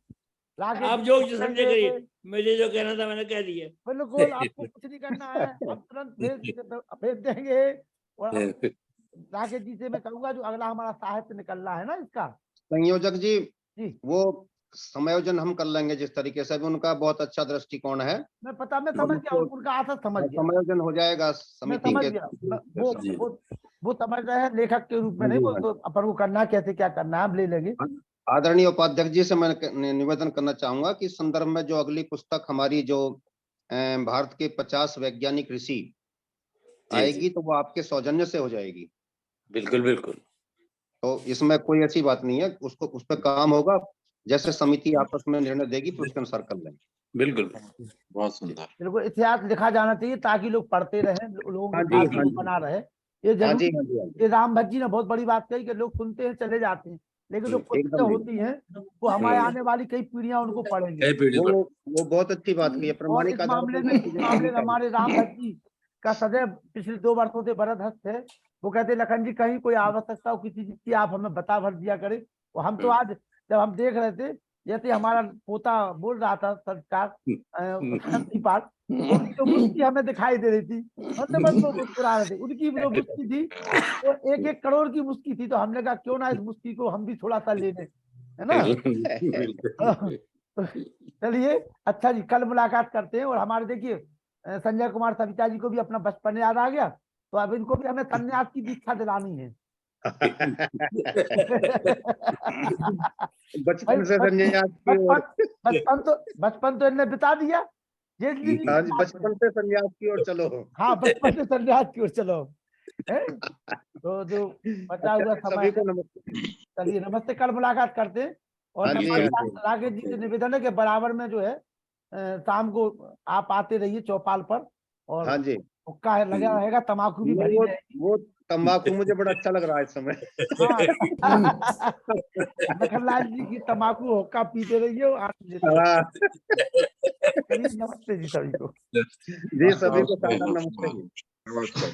राकेश आप जी जो को समझे कहेंगे। करिए, मुझे जो कहना था मैंने कह दिया। बिल्कुल, आपको कुछ नहीं करना है, हम तुरंत भेज देंगे। और अब राकेश जी से मैं कहूंगा, जो अगला हमारा साहित्य निकल रहा है ना इसका। संयोजक जी, जी वो समायोजन हम कर लेंगे जिस तरीके से भी, उनका बहुत अच्छा दृष्टिकोण है। मैं समझ गया, उनका आशा समझ गया, समायोजन हो जाएगा मैं समिति समझ के। गया। वो समझ रहे हैं लेखक के रूप में, हाँ नहीं जी, वो हाँ तो अपन को करना कैसे क्या करना है हम ले लेंगे। आदरणीय उपाध्यक्ष जी से मैं निवेदन करना चाहूंगा कि इस संदर्भ में जो अगली पुस्तक हमारी जो भारत के 50 वैज्ञानिक ऋषि आएगी, तो वो आपके सौजन्य से हो जाएगी। बिल्कुल बिल्कुल। तो इसमें कोई ऐसी बात नहीं है, उसको उस पर काम होगा, जैसे समिति आपस में निर्णय देगी तो उसके अनुसार कर लेंगे। बिल्कुल बहुत सुंदर। बिल्कुल, इतिहास लिखा जाना चाहिए ताकि लोग पढ़ते रहें, लोगों हाँ के जी, पास हाँ वो जी, बना रहे। ये हाँ जी, जरूरी, हाँ जी, हाँ जी, ये राम भट्ट जी ने बहुत बड़ी बात कही कि लोग सुनते हैं चले जाते हैं, लेकिन जो पुस्तकें एकदम होती हैं वो हमारे आने वाली कई पीढ़ियां उनको पढ़ेंगी। वो बहुत अच्छी बात की है, और प्रमाणिक आधार पर इस मामले में हमारे राम भट्ट जी का सदैव पिछले 2 वर्षों से बरद हस्त है। वो कहते लखन जी, कहीं कोई आवश्यकता हो किसी चीज की, आप हमें बता भर दिया करें। और हम तो आज जब हम देख रहे थे, जैसे हमारा पोता बोल रहा था संस्कार शांति पाठ, तो उनकी जो मुस्की हमें दिखाई दे रही थी, मतलब बस वो मुस्कुरा रहे थे, उनकी जो मुस्की थी वो 1-1 करोड़ की मुस्की थी। तो हमने कहा क्यों ना इस मुस्की को हम भी थोड़ा सा ले लें, है ना। चलिए, अच्छा जी, कल मुलाकात करते हैं। और हमारे देखिए संजय कुमार सविता जी को भी अपना बचपन याद आ गया, तो अब इनको भी हमें सन्यास की दीक्षा दिलानी है। बचपन से संन्यास की ओर। बचपन तो इनने बिता दिया, जेठ जी हाँ जी, बचपन से संन्यास की ओर चलो। हाँ, बचपन से सन्यास की ओर चलो, है? तो जो बचा हुआ समय सभी है, को नमस्ते। चलिए नमस्ते, कल मुलाकात करते हैं। और हाँ जी, हमारे हाँ जी। राकेश जी से निवेदन है कि बराबर में जो है शाम को आप आते रहिए चौपाल पर, और हाँ जी, हुक्का है लगा रहेगा, तम्बाकू भी भरी रहेगी। वो तंबाकू मुझे बड़ा अच्छा लग रहा है इस समय। हाँ लखनलाल जी की तम्बाकू हुक्का पीते रहिए और आनंद लेते रहिए। हाँ। चलिए, नमस्ते जी सभी को। जी, सभी को सादर नमस्ते जी। नमस्कार।